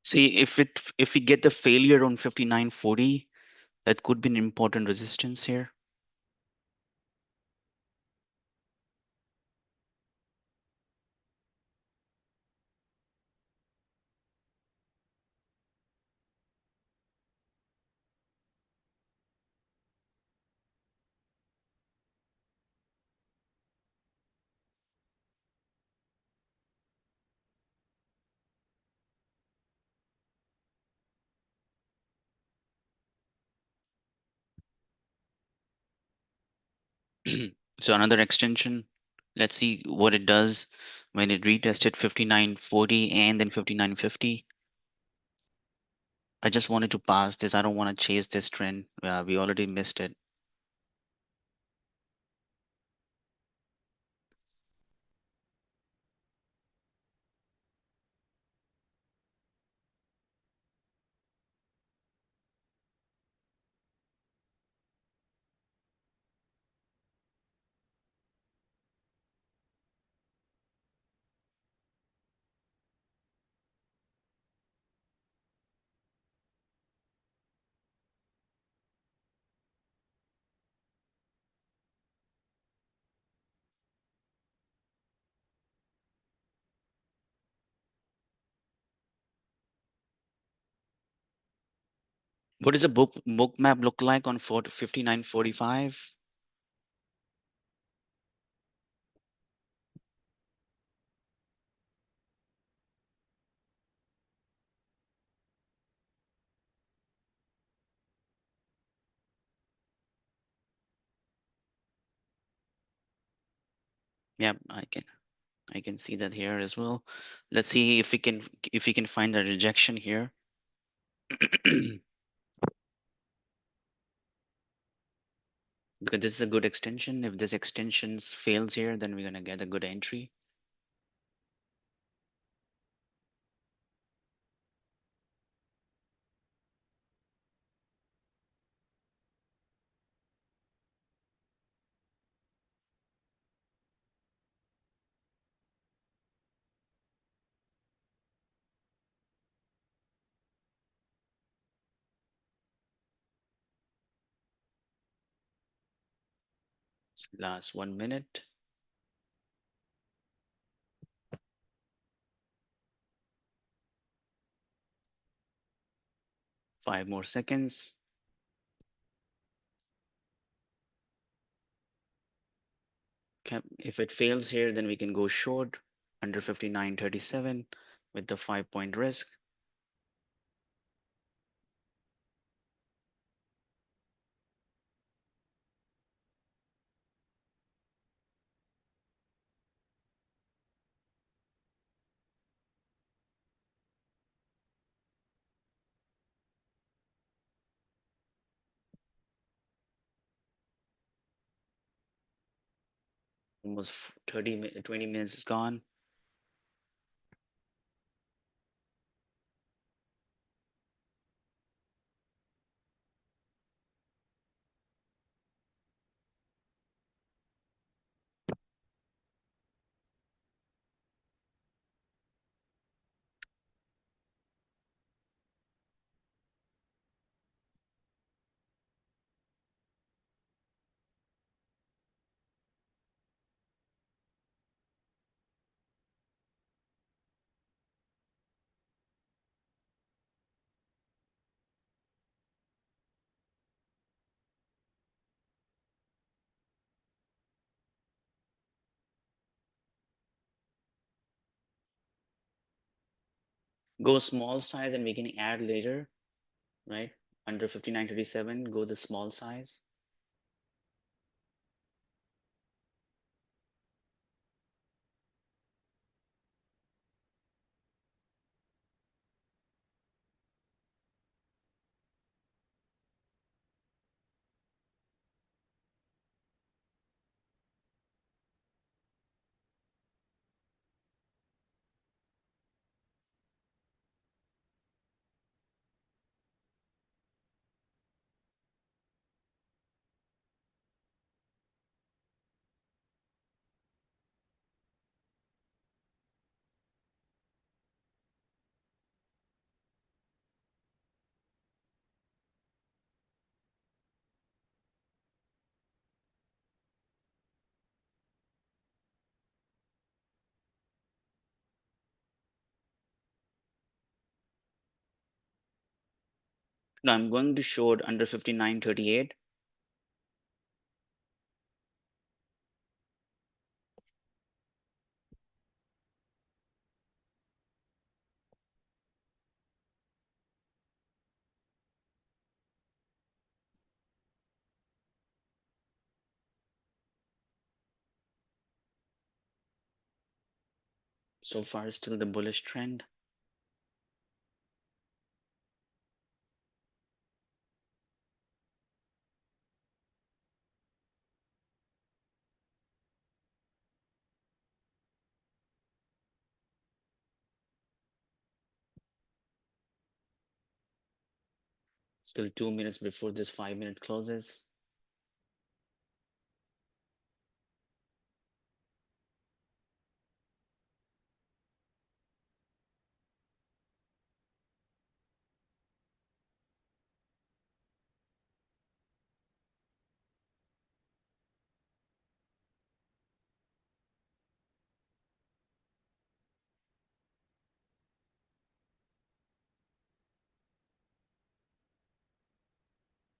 See, if we get the failure on 59.40, that could be an important resistance here. So another extension. Let's see what it does when it retested 59.40 and then 59.50. I just wanted to pass this. I don't want to chase this trend. We already missed it. What does a book map look like on 5945? Yep, I can see that here as well. Let's see if we can find a rejection here. Because this is a good extension. If this extensions fails here, then we're gonna get a good entry. Last 1 minute. 5 more seconds. Okay. If it fails here, then we can go short under 59.37 with the 5 point risk. Almost 20 minutes is gone. Go small size and we can add later, right? Under 59.37, go the small size. Now I'm going to short under 59.38. So far, still the bullish trend. Still 2 minutes before this 5 minute closes.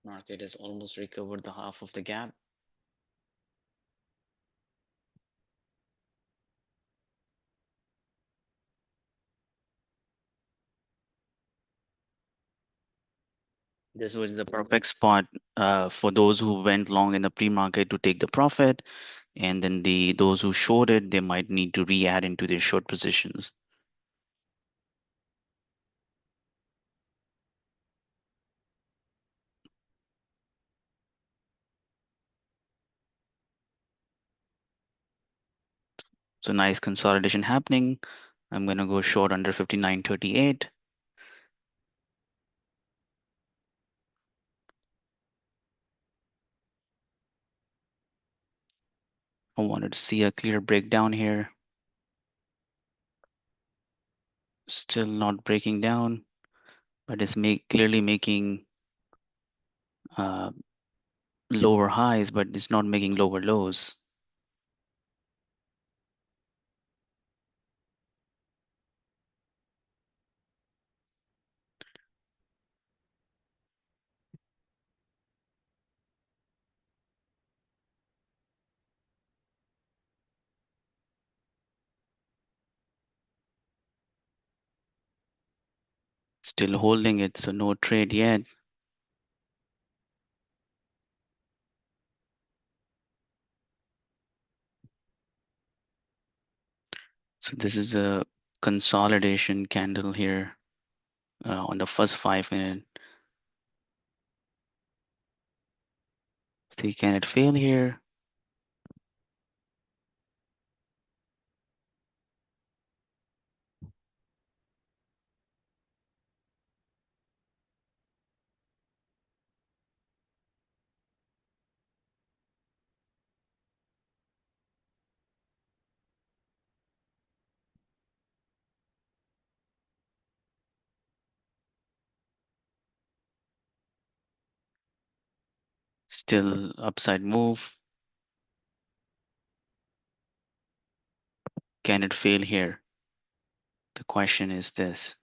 Market has almost recovered the half of the gap. This was the perfect spot for those who went long in the pre-market to take the profit, and then those who shorted, they might need to re-add into their short positions. So nice consolidation happening. I'm going to go short under 59.38. I wanted to see a clear breakdown here. Still not breaking down, but it's clearly making uh, lower highs, but it's not making lower lows. Still holding it, so no trade yet. So this is a consolidation candle here on the first 5 minute. See, can it fail here? Still upside move. Can it fail here? The question is this.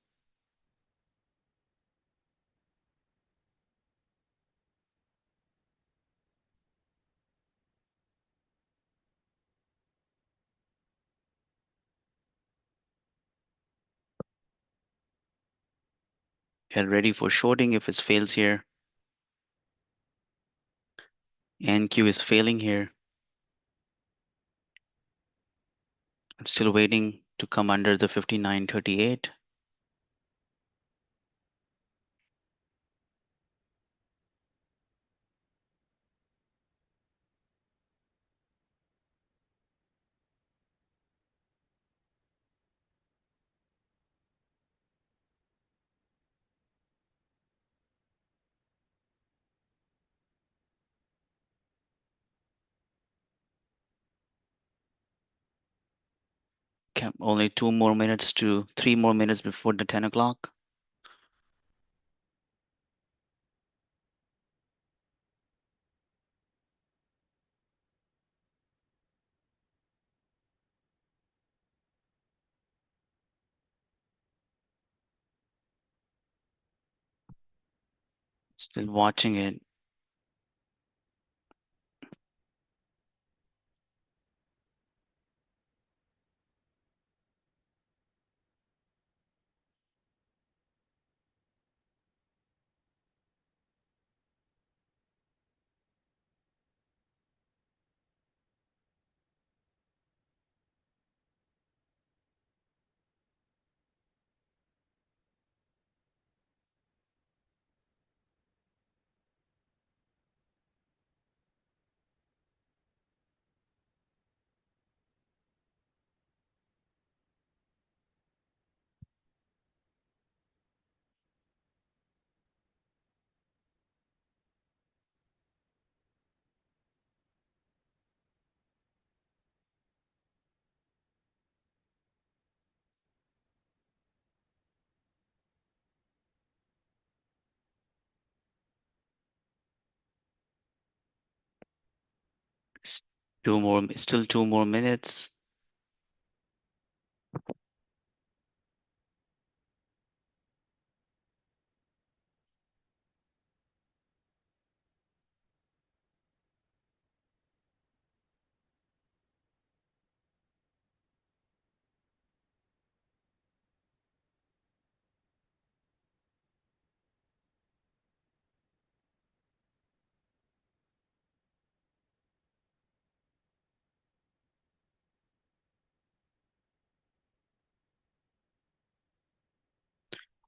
Get ready for shorting if it fails here. NQ is failing here. I'm still waiting to come under the 59.38. Only 2 more minutes to 3 more minutes before the 10 o'clock. Still watching it. Still 2 more minutes.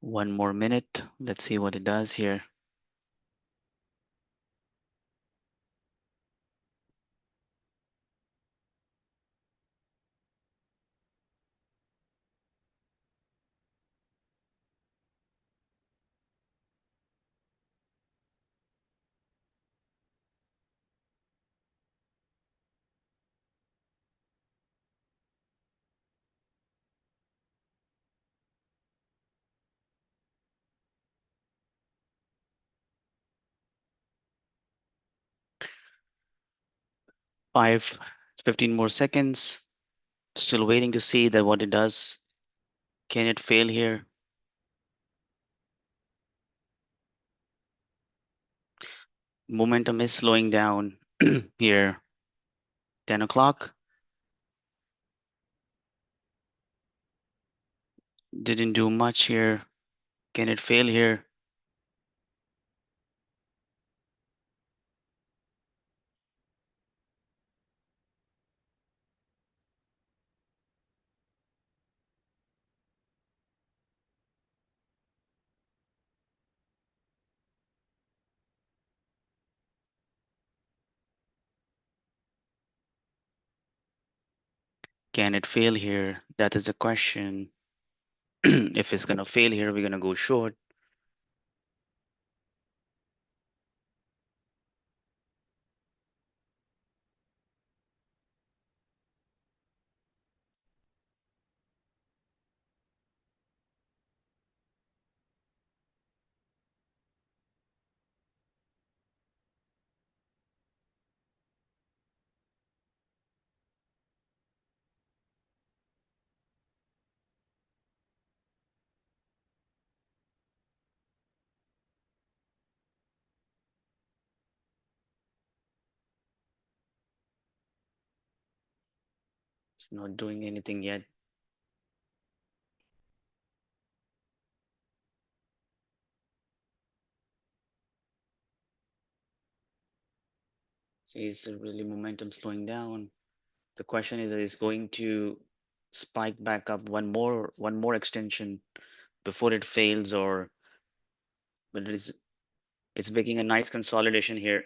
One more minute. Let's see what it does here. Five, 15 more seconds. Still waiting to see that what it does. Can it fail here? Momentum is slowing down here. 10 o'clock. Didn't do much here. Can it fail here? Can it fail here? That is the question. If it's gonna fail here, we're gonna go short. It's not doing anything yet. See, it's really momentum slowing down. The question is going to spike back up one more extension before it fails, or but it's making a nice consolidation here.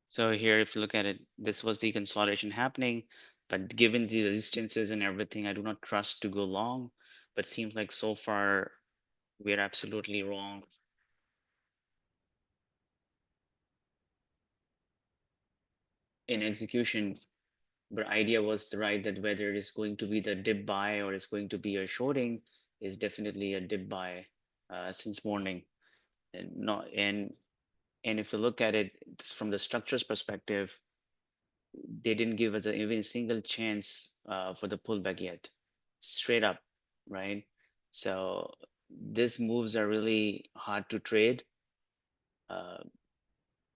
So here, if you look at it, this was the consolidation happening, but given the resistances and everything, I do not trust to go long, but seems like so far we're absolutely wrong. In execution, the idea was right that whether it is going to be the dip buy or it's going to be a shorting is definitely a dip buy since morning. And not and if you look at it from the structures perspective, they didn't give us even a single chance for the pullback yet, straight up, right? So these moves are really hard to trade. Uh,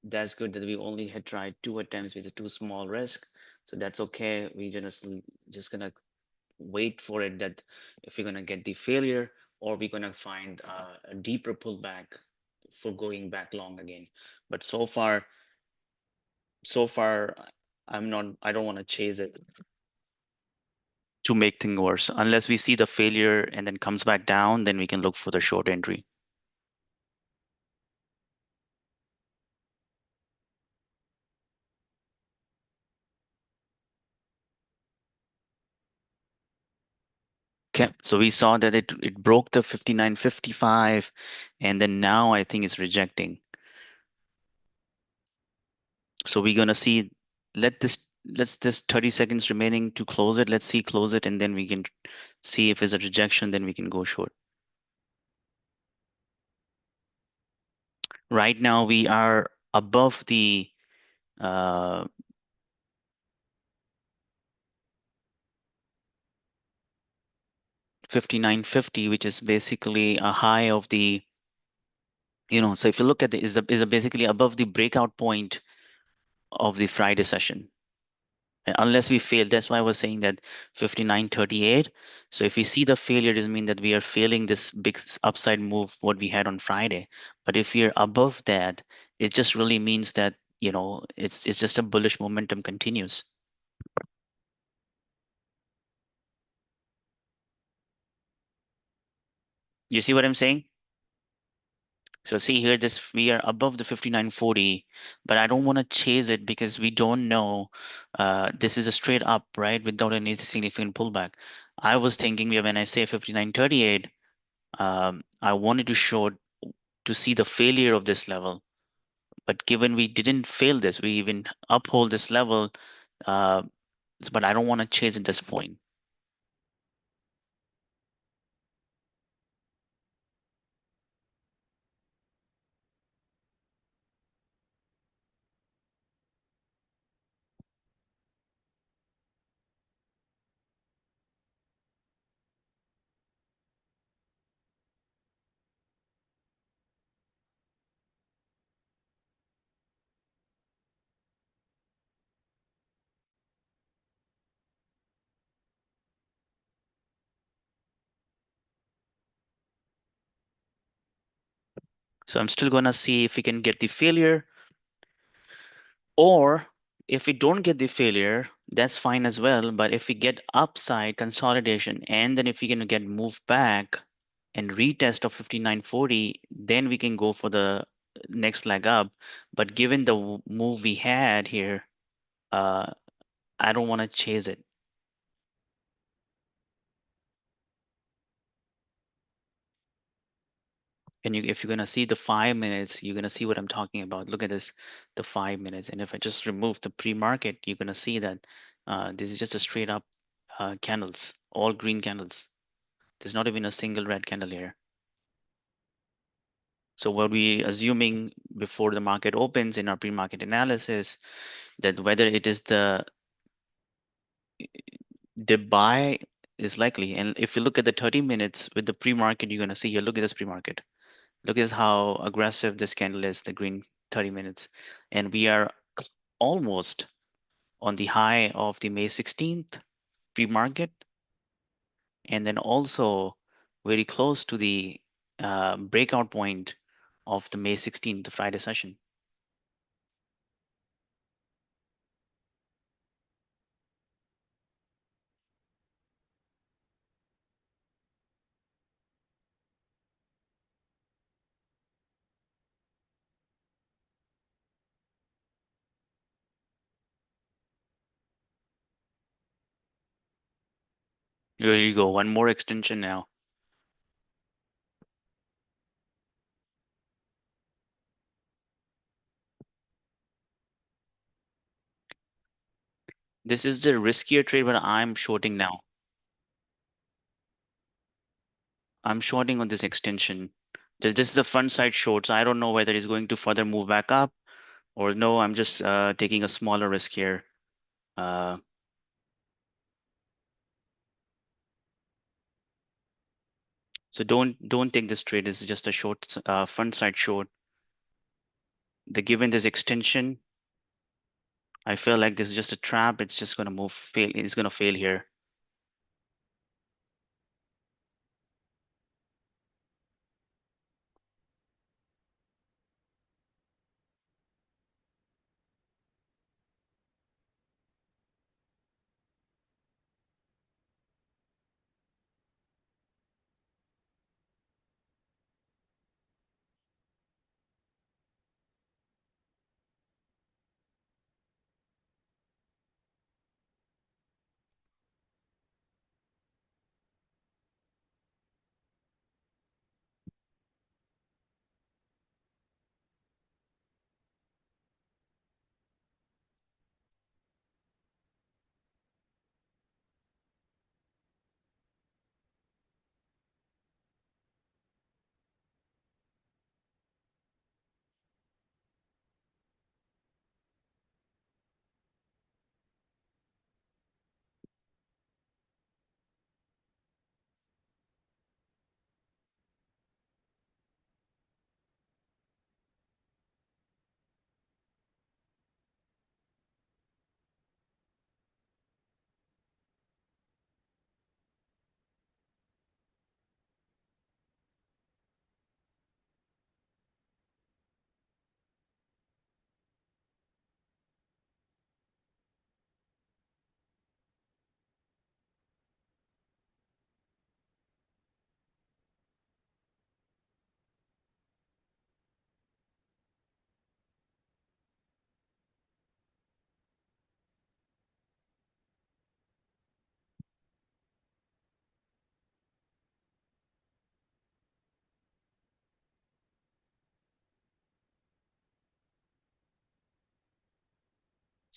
that's good that we only had tried two attempts with a too small risk, so that's okay. We just gonna wait for it that if we're gonna get the failure or we're gonna find a deeper pullback for going back long again. But so far, I don't want to chase it to make things worse. Unless we see the failure and then comes back down, then we can look for the short entry. Okay, so we saw that it broke the 59.55, and then now I think it's rejecting. So we're gonna see, let's this 30 seconds remaining to close it. Let's see, close it, and then we can see if it's a rejection, then we can go short. Right now we are above the 59.50, which is basically a high of the, so if you look at the is basically above the breakout point of the Friday session. Unless we fail, that's why I was saying that 59.38. So if we see the failure, doesn't mean that we are failing this big upside move what we had on Friday. But if we are above that It just really means that, it's just a bullish momentum continues. You see what I'm saying? So see here, this we are above the 59.40, but I don't want to chase it because we don't know. This is a straight up, right, without any significant pullback. I was thinking when I say 59.38, I wanted to show to see the failure of this level. But given we didn't fail this, we even uphold this level. Uh, but I don't want to chase at this point. So I'm still gonna see if we can get the failure, or if we don't get the failure, that's fine as well. But if we get upside consolidation, and then if we can get moved back and retest of 59.40, then we can go for the next leg up. But given the move we had here, uh, I don't want to chase it. And if you're gonna see the 5 minutes, you're gonna see what I'm talking about. Look at this, the 5 minutes. And if I just remove the pre-market, you're gonna see that this is just a straight up candles, all green candles. There's not even a single red candle here. So what we assuming before the market opens in our pre-market analysis, that whether it is the buy is likely. And if you look at the 30 minutes with the pre-market, you're gonna see here, look at this pre-market. Look at how aggressive this candle is, the green 30 minutes. And we are almost on the high of the May 16th pre-market, and then also very close to the breakout point of the May 16th, the Friday session. Here you go, one more extension now. This is the riskier trade, but I'm shorting now. I'm shorting on this extension. This is a front side short, so I don't know whether it's going to further move back up or no. I'm just taking a smaller risk here. Uh, so don't take this trade. This is just a short front side short. Given this extension, I feel like this is just a trap. It's just gonna fail. It's gonna fail here.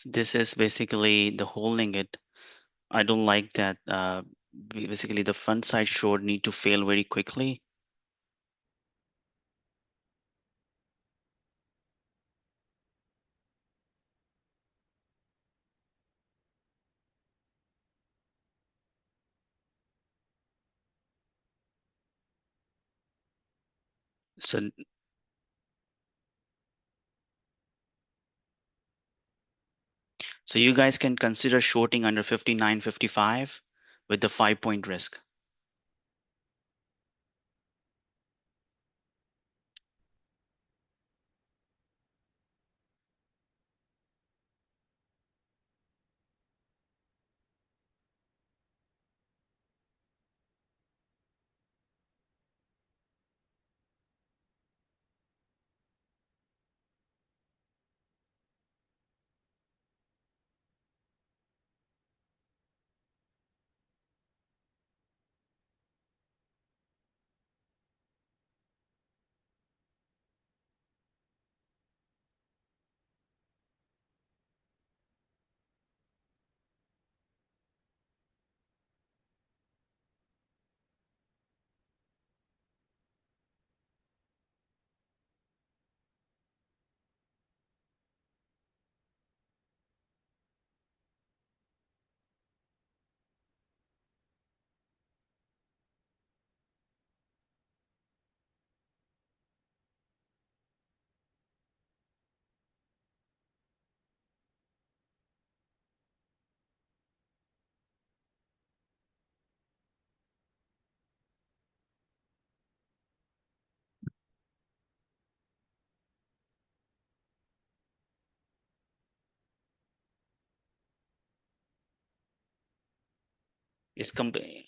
So this is basically the holding it. I don't like that. Basically, the front side short need to fail very quickly. So, so you guys can consider shorting under 59.55 with the 5-point risk.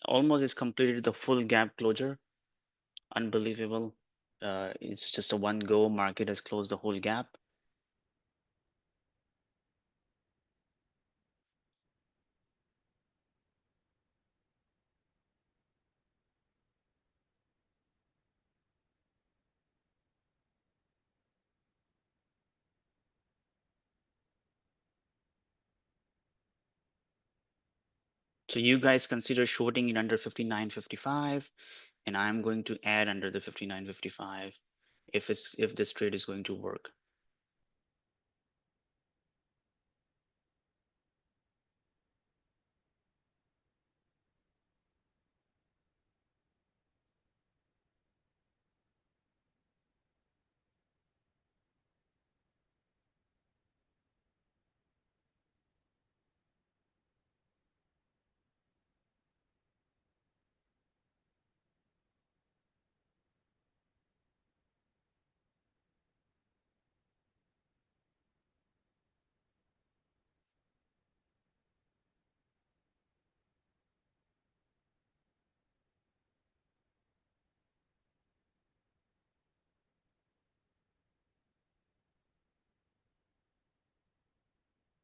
Almost is completed the full gap closure. Unbelievable. It's just a one go. Market has closed the whole gap. So you guys consider shorting it under 59.55, and I'm going to add under the 59.55 if this trade is going to work.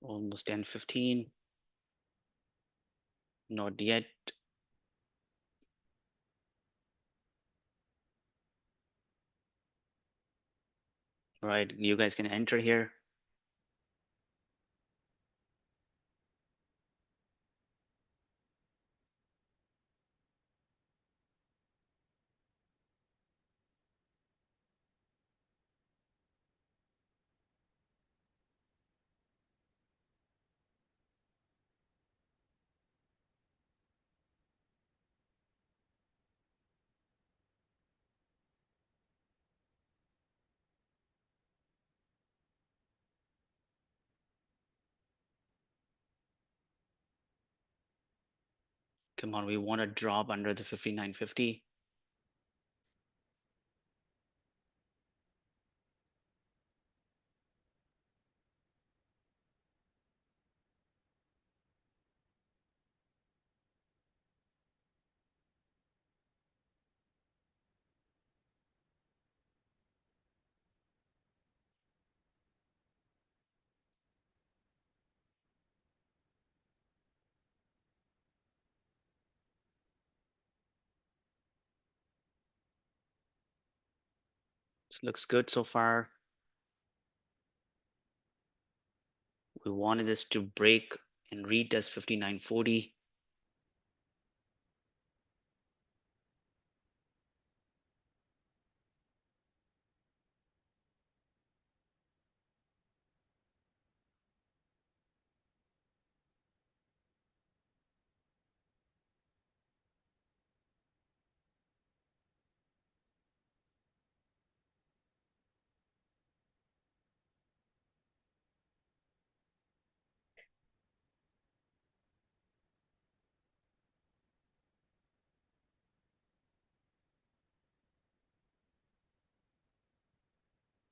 Almost 10:15. Not yet. Right, you guys can enter here. Come on, we want to drop under the 59.50. This looks good so far. We wanted this to break and retest 5940.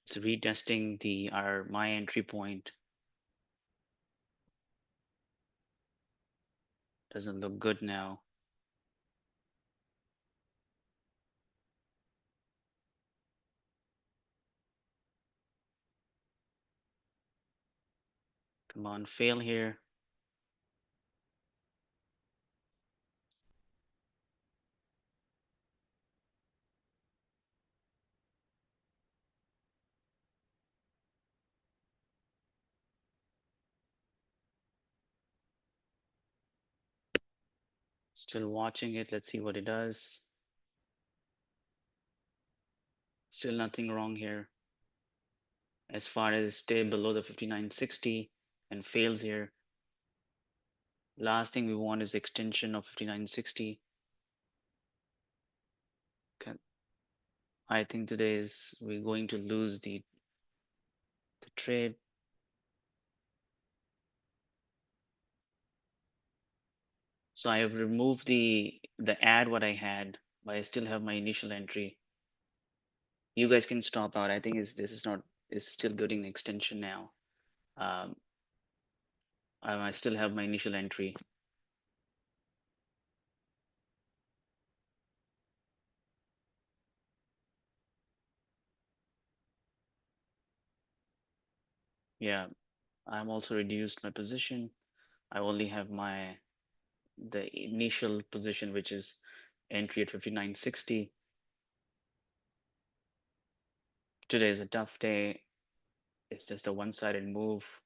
It's retesting my entry point. Doesn't look good now. Come on, fail here. Still watching it. Let's see what it does. Still nothing wrong here. As far as stay below the 5960 and fails here. Last thing we want is extension of 5960. I think today is we're going to lose the trade. So I have removed the ad what I had, but I still have my initial entry. You guys can stop out. I think this is not is still getting an extension now. Um, I still have my initial entry. Yeah, I'm also reduced my position. I only have the initial position, which is entry at 5960. Today is a tough day. It's just a one-sided move.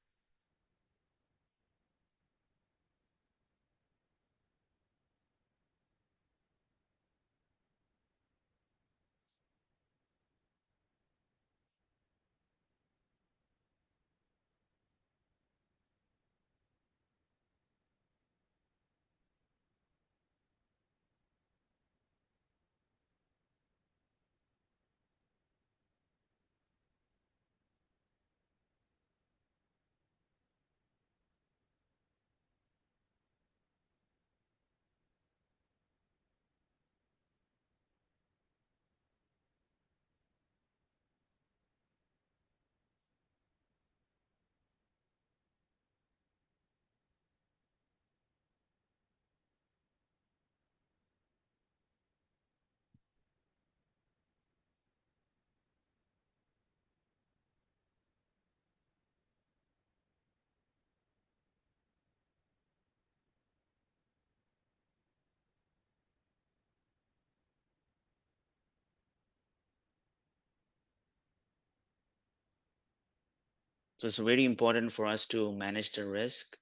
So it's very important for us to manage the risk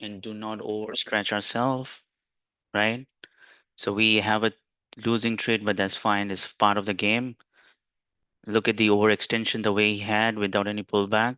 and do not overstretch ourselves, right? So we have a losing trade, but that's fine. It's part of the game. Look at the overextension the way he had without any pullback.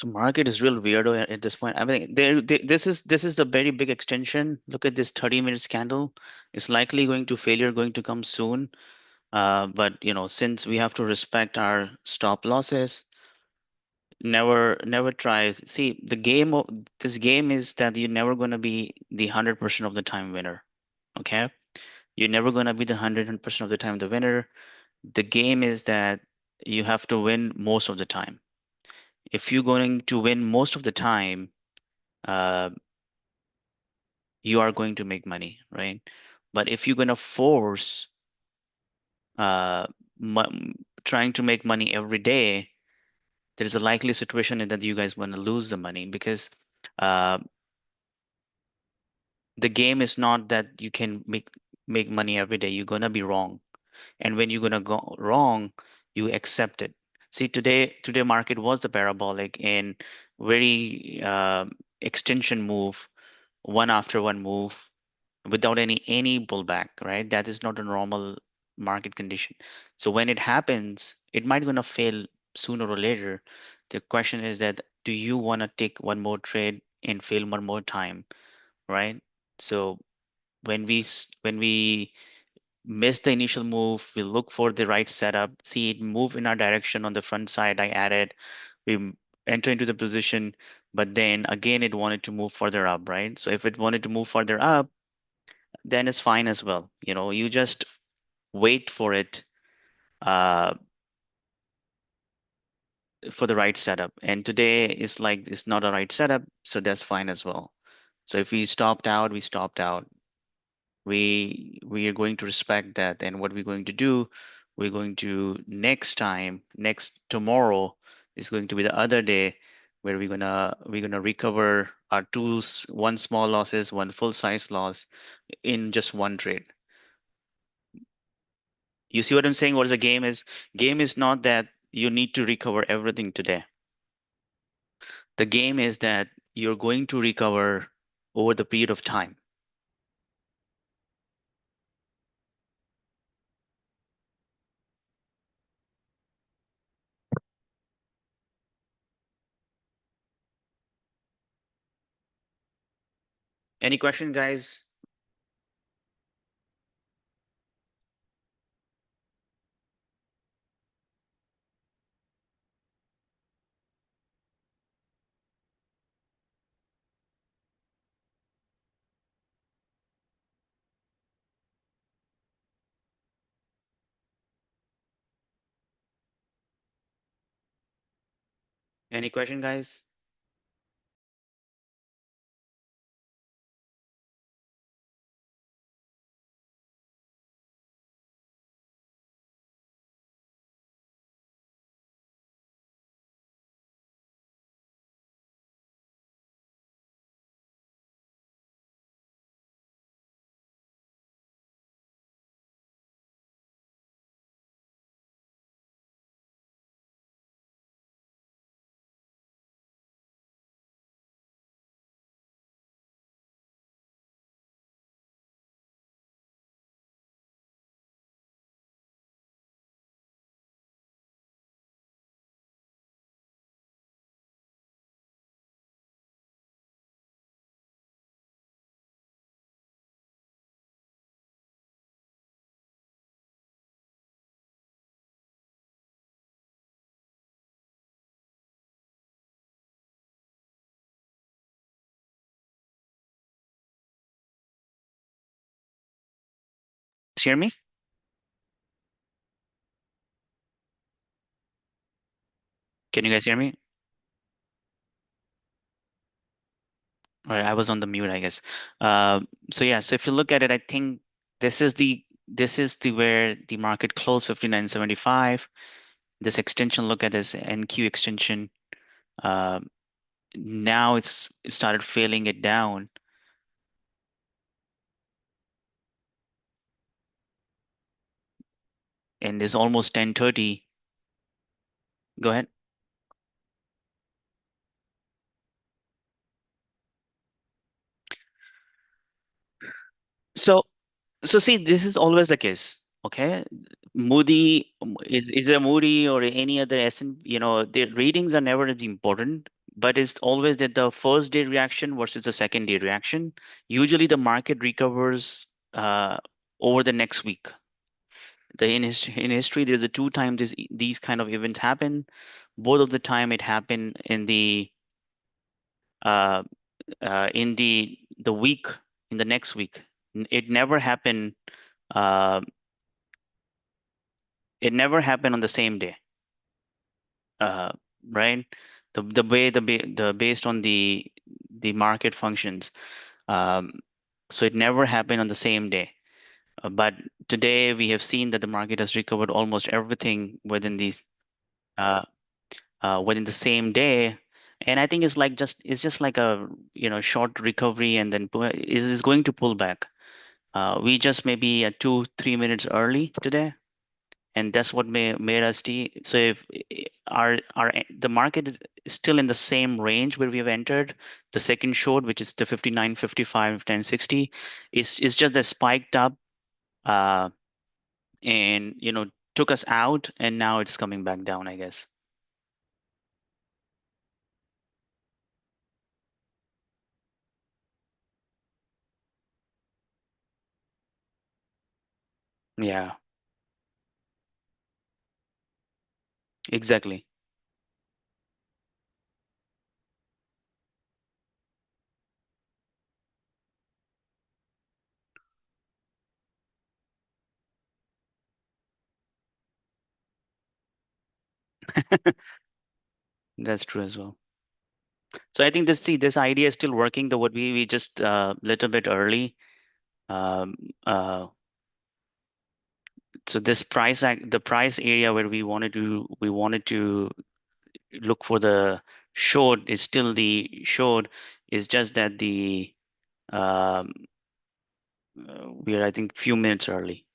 So market is real weirdo at this point. I mean, this is the very big extension. Look at this 30-minute candle. It's likely going to failure, going to come soon. But since we have to respect our stop losses, never try. See, the game of this game is that you're never going to be the 100% of the time winner. Okay, you're never going to be the 100% of the time the winner. The game is that you have to win most of the time. If you're going to win most of the time, uh, you are going to make money, right? But if you're going to force uh, trying to make money every day, there's a likely situation that you guys want to lose the money because uh, the game is not that you can make money every day. You're gonna be wrong, and when you're gonna go wrong, you accept it. See, today market was the parabolic and very extension move, one after one move without any pullback, right? That is not a normal market condition. So when it happens, it might gonna fail sooner or later. The question is that do you want to take one more trade and fail one more time, right? So when we miss the initial move, we look for the right setup, see it move in our direction on the front side. I added, we enter into the position, but then again it wanted to move further up, right? So if it wanted to move further up, then it's fine as well. You just wait for it uh, for the right setup. And today is like it's not a right setup, so that's fine as well. So if we stopped out, we stopped out. We are going to respect that. And what we're going to do, we're going to next tomorrow is going to be the other day where we're gonna recover our one small losses, one full size loss in just one trade. You see what I'm saying? What is the game is? Game is not that you need to recover everything today. The game is that you're going to recover over the period of time. Any question, guys? Any question, guys? Hear me? Can you guys hear me? All right, I was on the mute, I guess. Uh, so yeah, so if you look at it, I think this is the where the market closed 59.75. This extension, look at this NQ extension. Uh, Now it started failing it down, and it's almost 10:30. Go ahead. So so see, this is always the case. Okay, Moody is a Moody or any other S and the ratings are never important. but it's always that the first day reaction versus the second day reaction. Usually the market recovers over the next week. In history, there's a two times these kind of events happen. Both of the time it happened uh, in the week in the next week. It never happened. Uh, it never happened on the same day, uh, right? The way the based on the market functions. Um, so it never happened on the same day. But today we have seen that the market has recovered almost everything uh, within the same day. And I think it's just like a short recovery, and then is going to pull back. We just maybe 2-3 minutes early today, and that's what made us so if the market is still in the same range where we have entered the second short, which is the 59, 55, 1060, is just that spiked up, uh, and took us out, and now it's coming back down, I guess. Yeah, exactly. That's true as well. So I think this idea is still working, though what we just little bit early. Um, uh, so this the price area where we wanted to look for the short is still the short. Is just that um, we are, I think, few minutes early.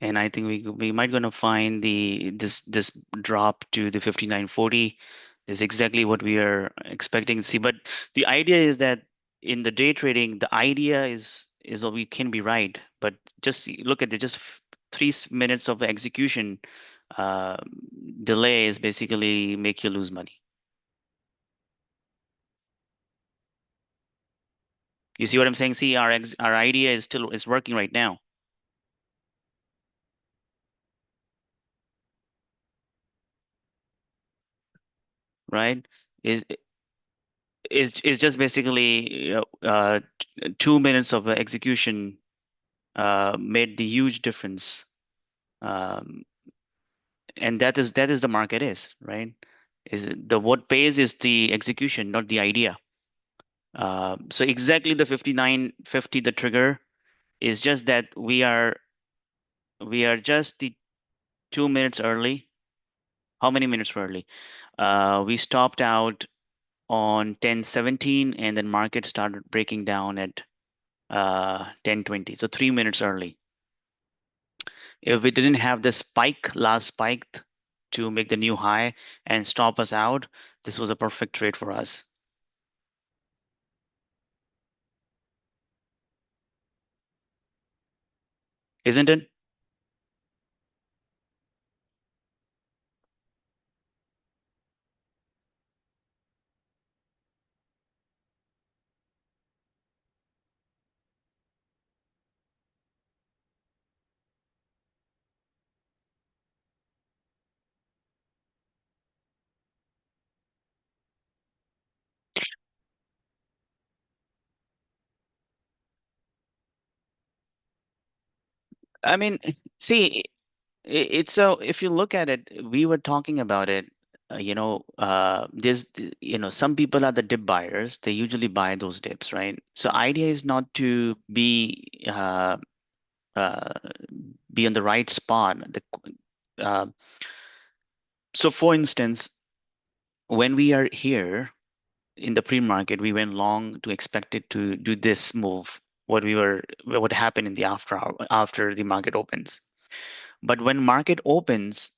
And I think we might gonna find this drop to the 59.40 is exactly what we are expecting to see. But the idea is that in the day trading, the idea is that we can be right, but just look at the just 3 minutes of execution uh, delay is basically make you lose money. You see what I'm saying? See, our idea is working right now, right? Is is just basically 2 minutes of execution made the huge difference, um, and that is the market is right. The what pays is the execution, not the idea. So exactly the 59.50, the trigger is just that we are just the 2 minutes early. How many minutes early? We stopped out on 10:17, and then market started breaking down at 10:20. So 3 minutes early. If we didn't have the last spike to make the new high and stop us out, this was a perfect trade for us, isn't it? I mean, see, it's so if you look at it, we were talking about it. There's, some people are the dip buyers. They usually buy those dips, right? So idea is not to uh, be on the right spot. Uh, so, for instance, when we are here in the pre-market, we went long to expect it to do this move. What happened in the after the market opens. But when market opens,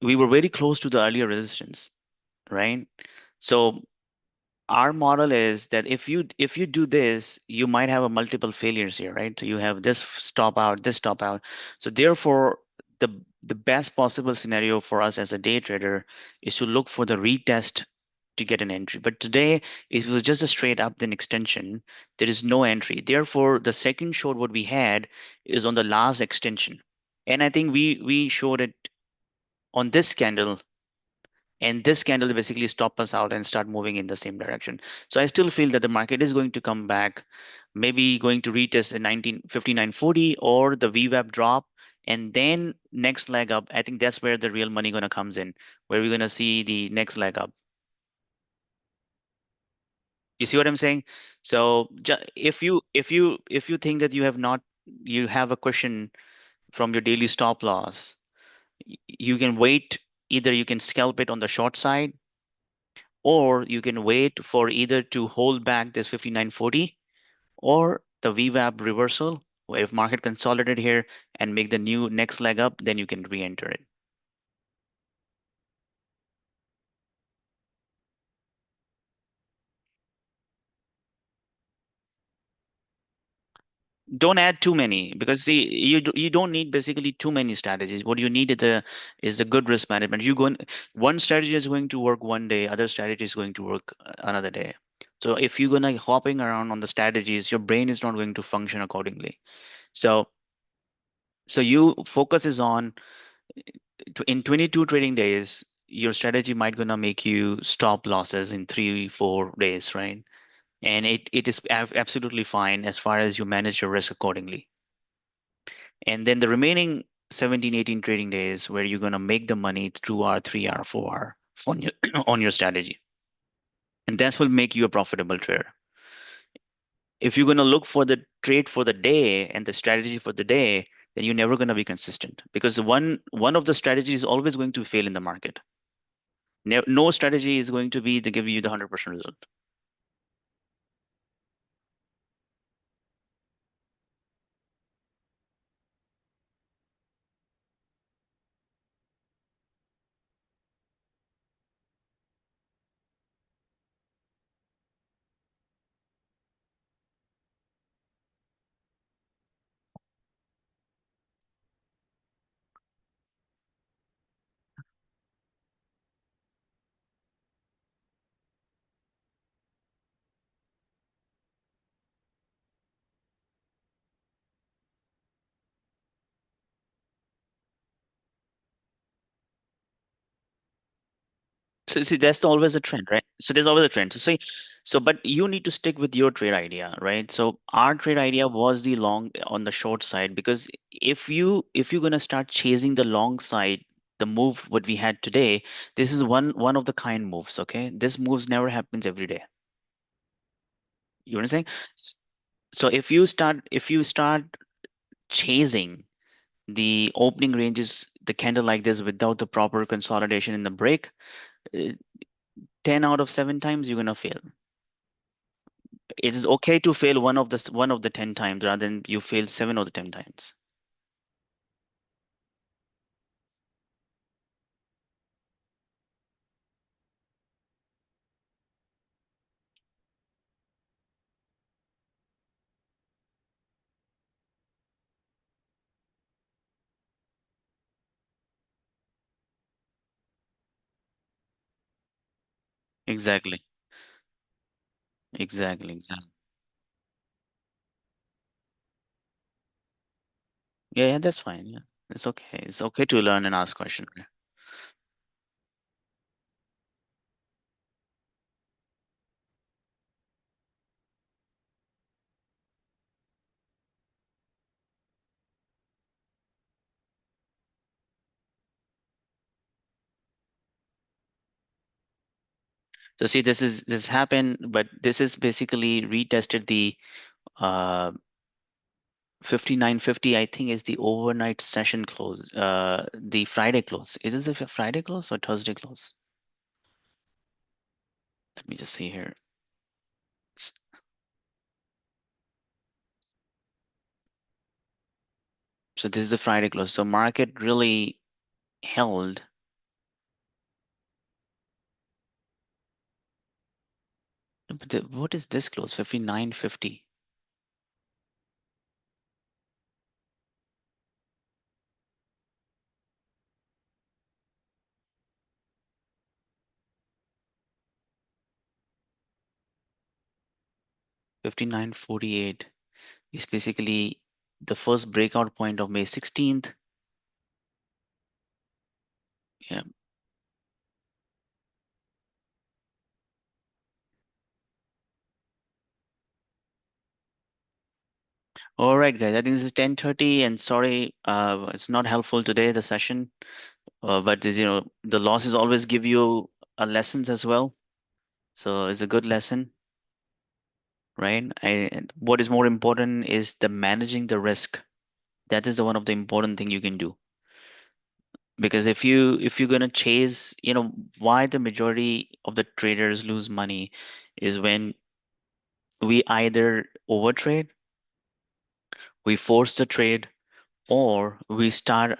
we were very close to the earlier resistance, right? So our model is that if you do this, you might have a multiple failures here, right? So you have this stop out, this stop out. So therefore, the the best possible scenario for us as a day trader is to look for the retest to get an entry. But today it was just a straight up then extension. There is no entry. Therefore, the second short what we had is on the last extension. And I think we showed it on this candle, and this candle basically stop us out and start moving in the same direction. So I still feel that the market is going to come back, maybe going to retest the 1959.40 or the VWAP drop, and then next leg up. I think that's where the real money gonna comes in, where we're gonna see the next leg up. You see what I'm saying? So if you think that you have a question from your daily stop loss, you can wait. Either you can scalp it on the short side, or you can wait for either to hold back this 59.40 or the VWAP reversal, where if market consolidate here and make the new next leg up, then you can re-enter it. Don't add too many, because see, you don't need basically too many strategies. What you need is a good risk management. One strategy is going to work one day, other strategy is going to work another day. So if you're gonna hopping around on the strategies, your brain is not going to function accordingly. So you focus is on in 22 trading days, your strategy might gonna make you stop losses in 3 4 days, right? And it is absolutely fine as far as you manage your risk accordingly. And then the remaining 17 18 trading days where you're gonna make the money 2 hour 3 hour 4 hour on your on your strategy, and that's what make you a profitable trader. If you're gonna look for the trade for the day and the strategy for the day, then you're never gonna be consistent, because one of the strategies is always going to fail in the market. No strategy is going to be to give you the 100% result. So see, that's always a trend, right? So there's always a trend. So say, but you need to stick with your trade idea, right? So our trade idea was the long on the short side, because if you're gonna start chasing the long side, the move what we had today, this is one of the kind moves. Okay, this moves never happens every day. You understand? S- So if you start chasing the opening ranges, the candle like this without the proper consolidation in the break, uh, 10 out of 7 times you're gonna fail. It is okay to fail one of the 10 times rather than you fail 7 of the 10 times. Exactly. Exactly. Yeah, that's fine. Yeah. It's okay. It's okay to learn and ask questions. Yeah. So see, this happened, but this is basically retested the uh 59.50, I think, is the overnight session close, the Friday close. Is this a Friday close or Thursday close? Let me just see here. S- So this is the Friday close. So market really held. But what is this close? 59.50. 59.48 is basically the first breakout point of May 16th. Yeah. All right, guys. I think this is 10:30, and sorry, it's not helpful today, the session. But the losses always give you lessons as well. So it's a good lesson, right? And what is more important is the managing the risk. That is the one of the important thing you can do. Because if you're gonna chase, why the majority of the traders lose money is when we either overtrade, we force the trade, or we start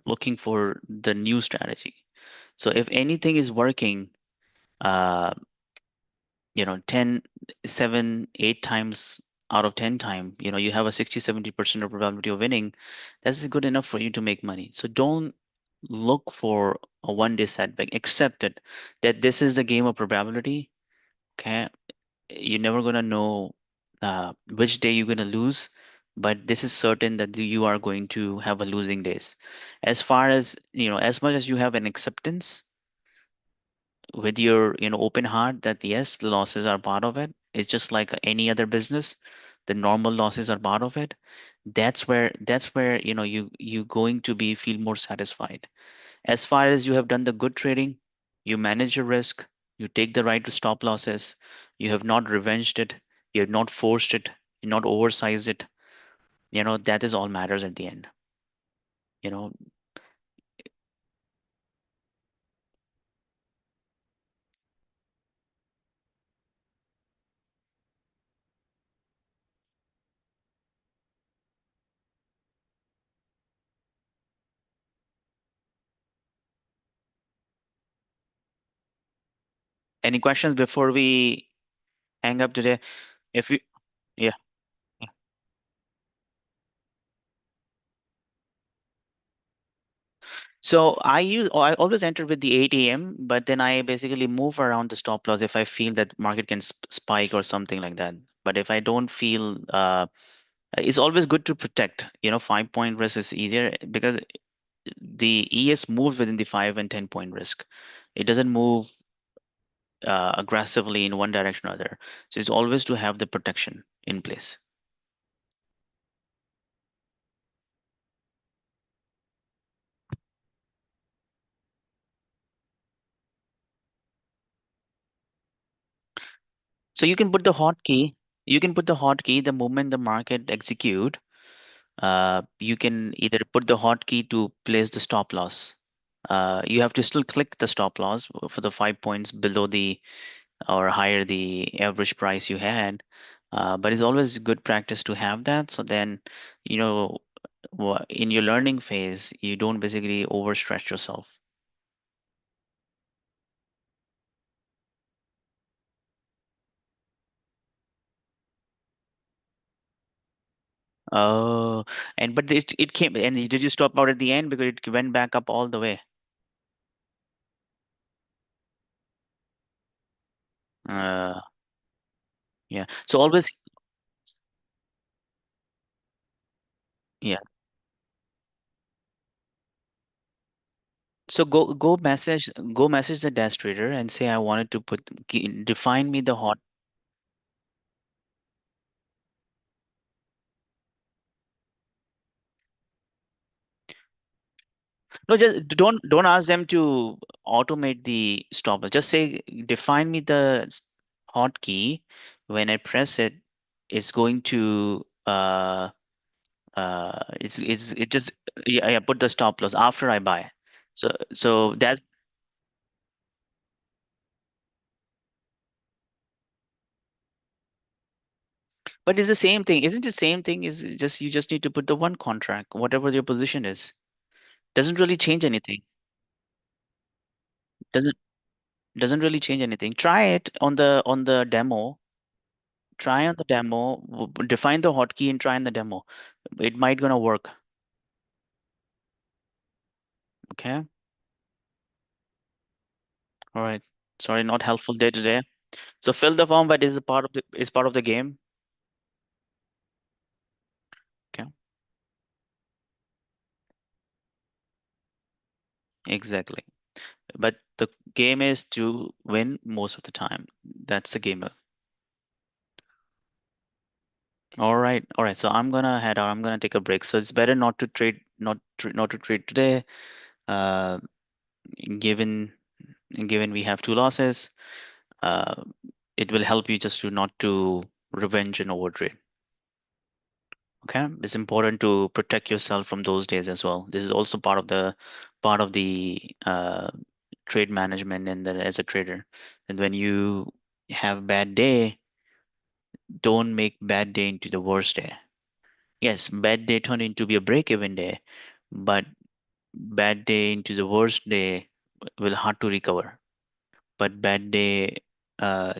looking for the new strategy. So if anything is working, uh, 10, 7, 8 times out of 10 time, you have a 60-70% of probability of winning. That's good enough for you to make money. So don't look for a 1 day setback. Accept it that this is the game of probability. Okay, you're never gonna know which day you're gonna lose, but this is certain that you are going to have a losing days. As far as as much as you have an acceptance with your open heart that yes, the losses are part of it. It's just like any other business. The normal losses are part of it. That's where you going to be feel more satisfied. As far as you have done the good trading, you manage your risk, you take the right to stop losses, you have not revenged it, you have not forced it, you not oversized it. That is all matters at the end. You know, any questions before we hang up today? If you, yeah. Yeah. I always enter with the 8 a.m., but then I basically move around the stop loss if I feel that market can spike or something like that. But if I don't feel, it's always good to protect. 5 point risk is easier because the ES moves within the 5 and 10 point risk. It doesn't move aggressively in one direction or other. So it's always to have the protection in place. So you can put the hotkey. You can put the hotkey the moment the market execute. You can either put the hotkey to place the stop loss. You have to still click the stop loss for the 5 points below the or higher the average price you had. But it's always good practice to have that. So then, you know, in your learning phase, you don't basically overstretch yourself. Oh, but it came, and did you stop out at the end because it went back up all the way? Uh, yeah. So always, yeah. So go message the desk trader and say I wanted to define me the hot. No, just don't ask them to automate the stop loss. Just say define me the hotkey. When I press it, it's going to it just yeah, put the stop loss after I buy. So that's but it's the same thing, isn't it? Same thing is just you just need to put the one contract, whatever your position is. Doesn't really change anything. Doesn't Doesn't really change anything. Try it on the demo. Try on the demo. Define the hotkey and try on the demo. It might gonna work. Okay. All right. Sorry, not helpful day today. So fill the form, but is a part of the game. Okay. Exactly. But the game is to win most of the time. That's the gamer. All right. All right. So I'm gonna head out. I'm gonna take a break. So it's better not to trade, not to trade today. Uh, given given we have two losses, uh, it will help you just to not to revenge and overtrade. Okay, it's important to protect yourself from those days as well. This is also part of the trade management and then as a trader. And when you have bad day, don't make bad day into the worst day. Yes, bad day turn into be a break-even day, but bad day into the worst day will hard to recover. But bad day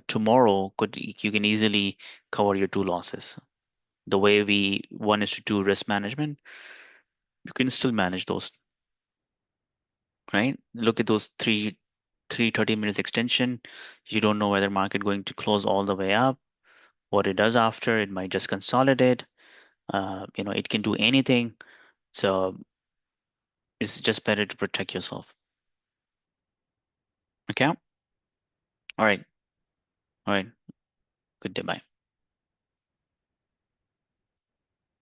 tomorrow could you can easily cover your two losses. The way we 1:2 risk management, you can still manage those, right? Look at those three 30 minutes extension. You don't know whether market going to close all the way up. What it does after, it might just consolidate. It can do anything. So it's just better to protect yourself. Okay. All right. All right. Good day. Bye.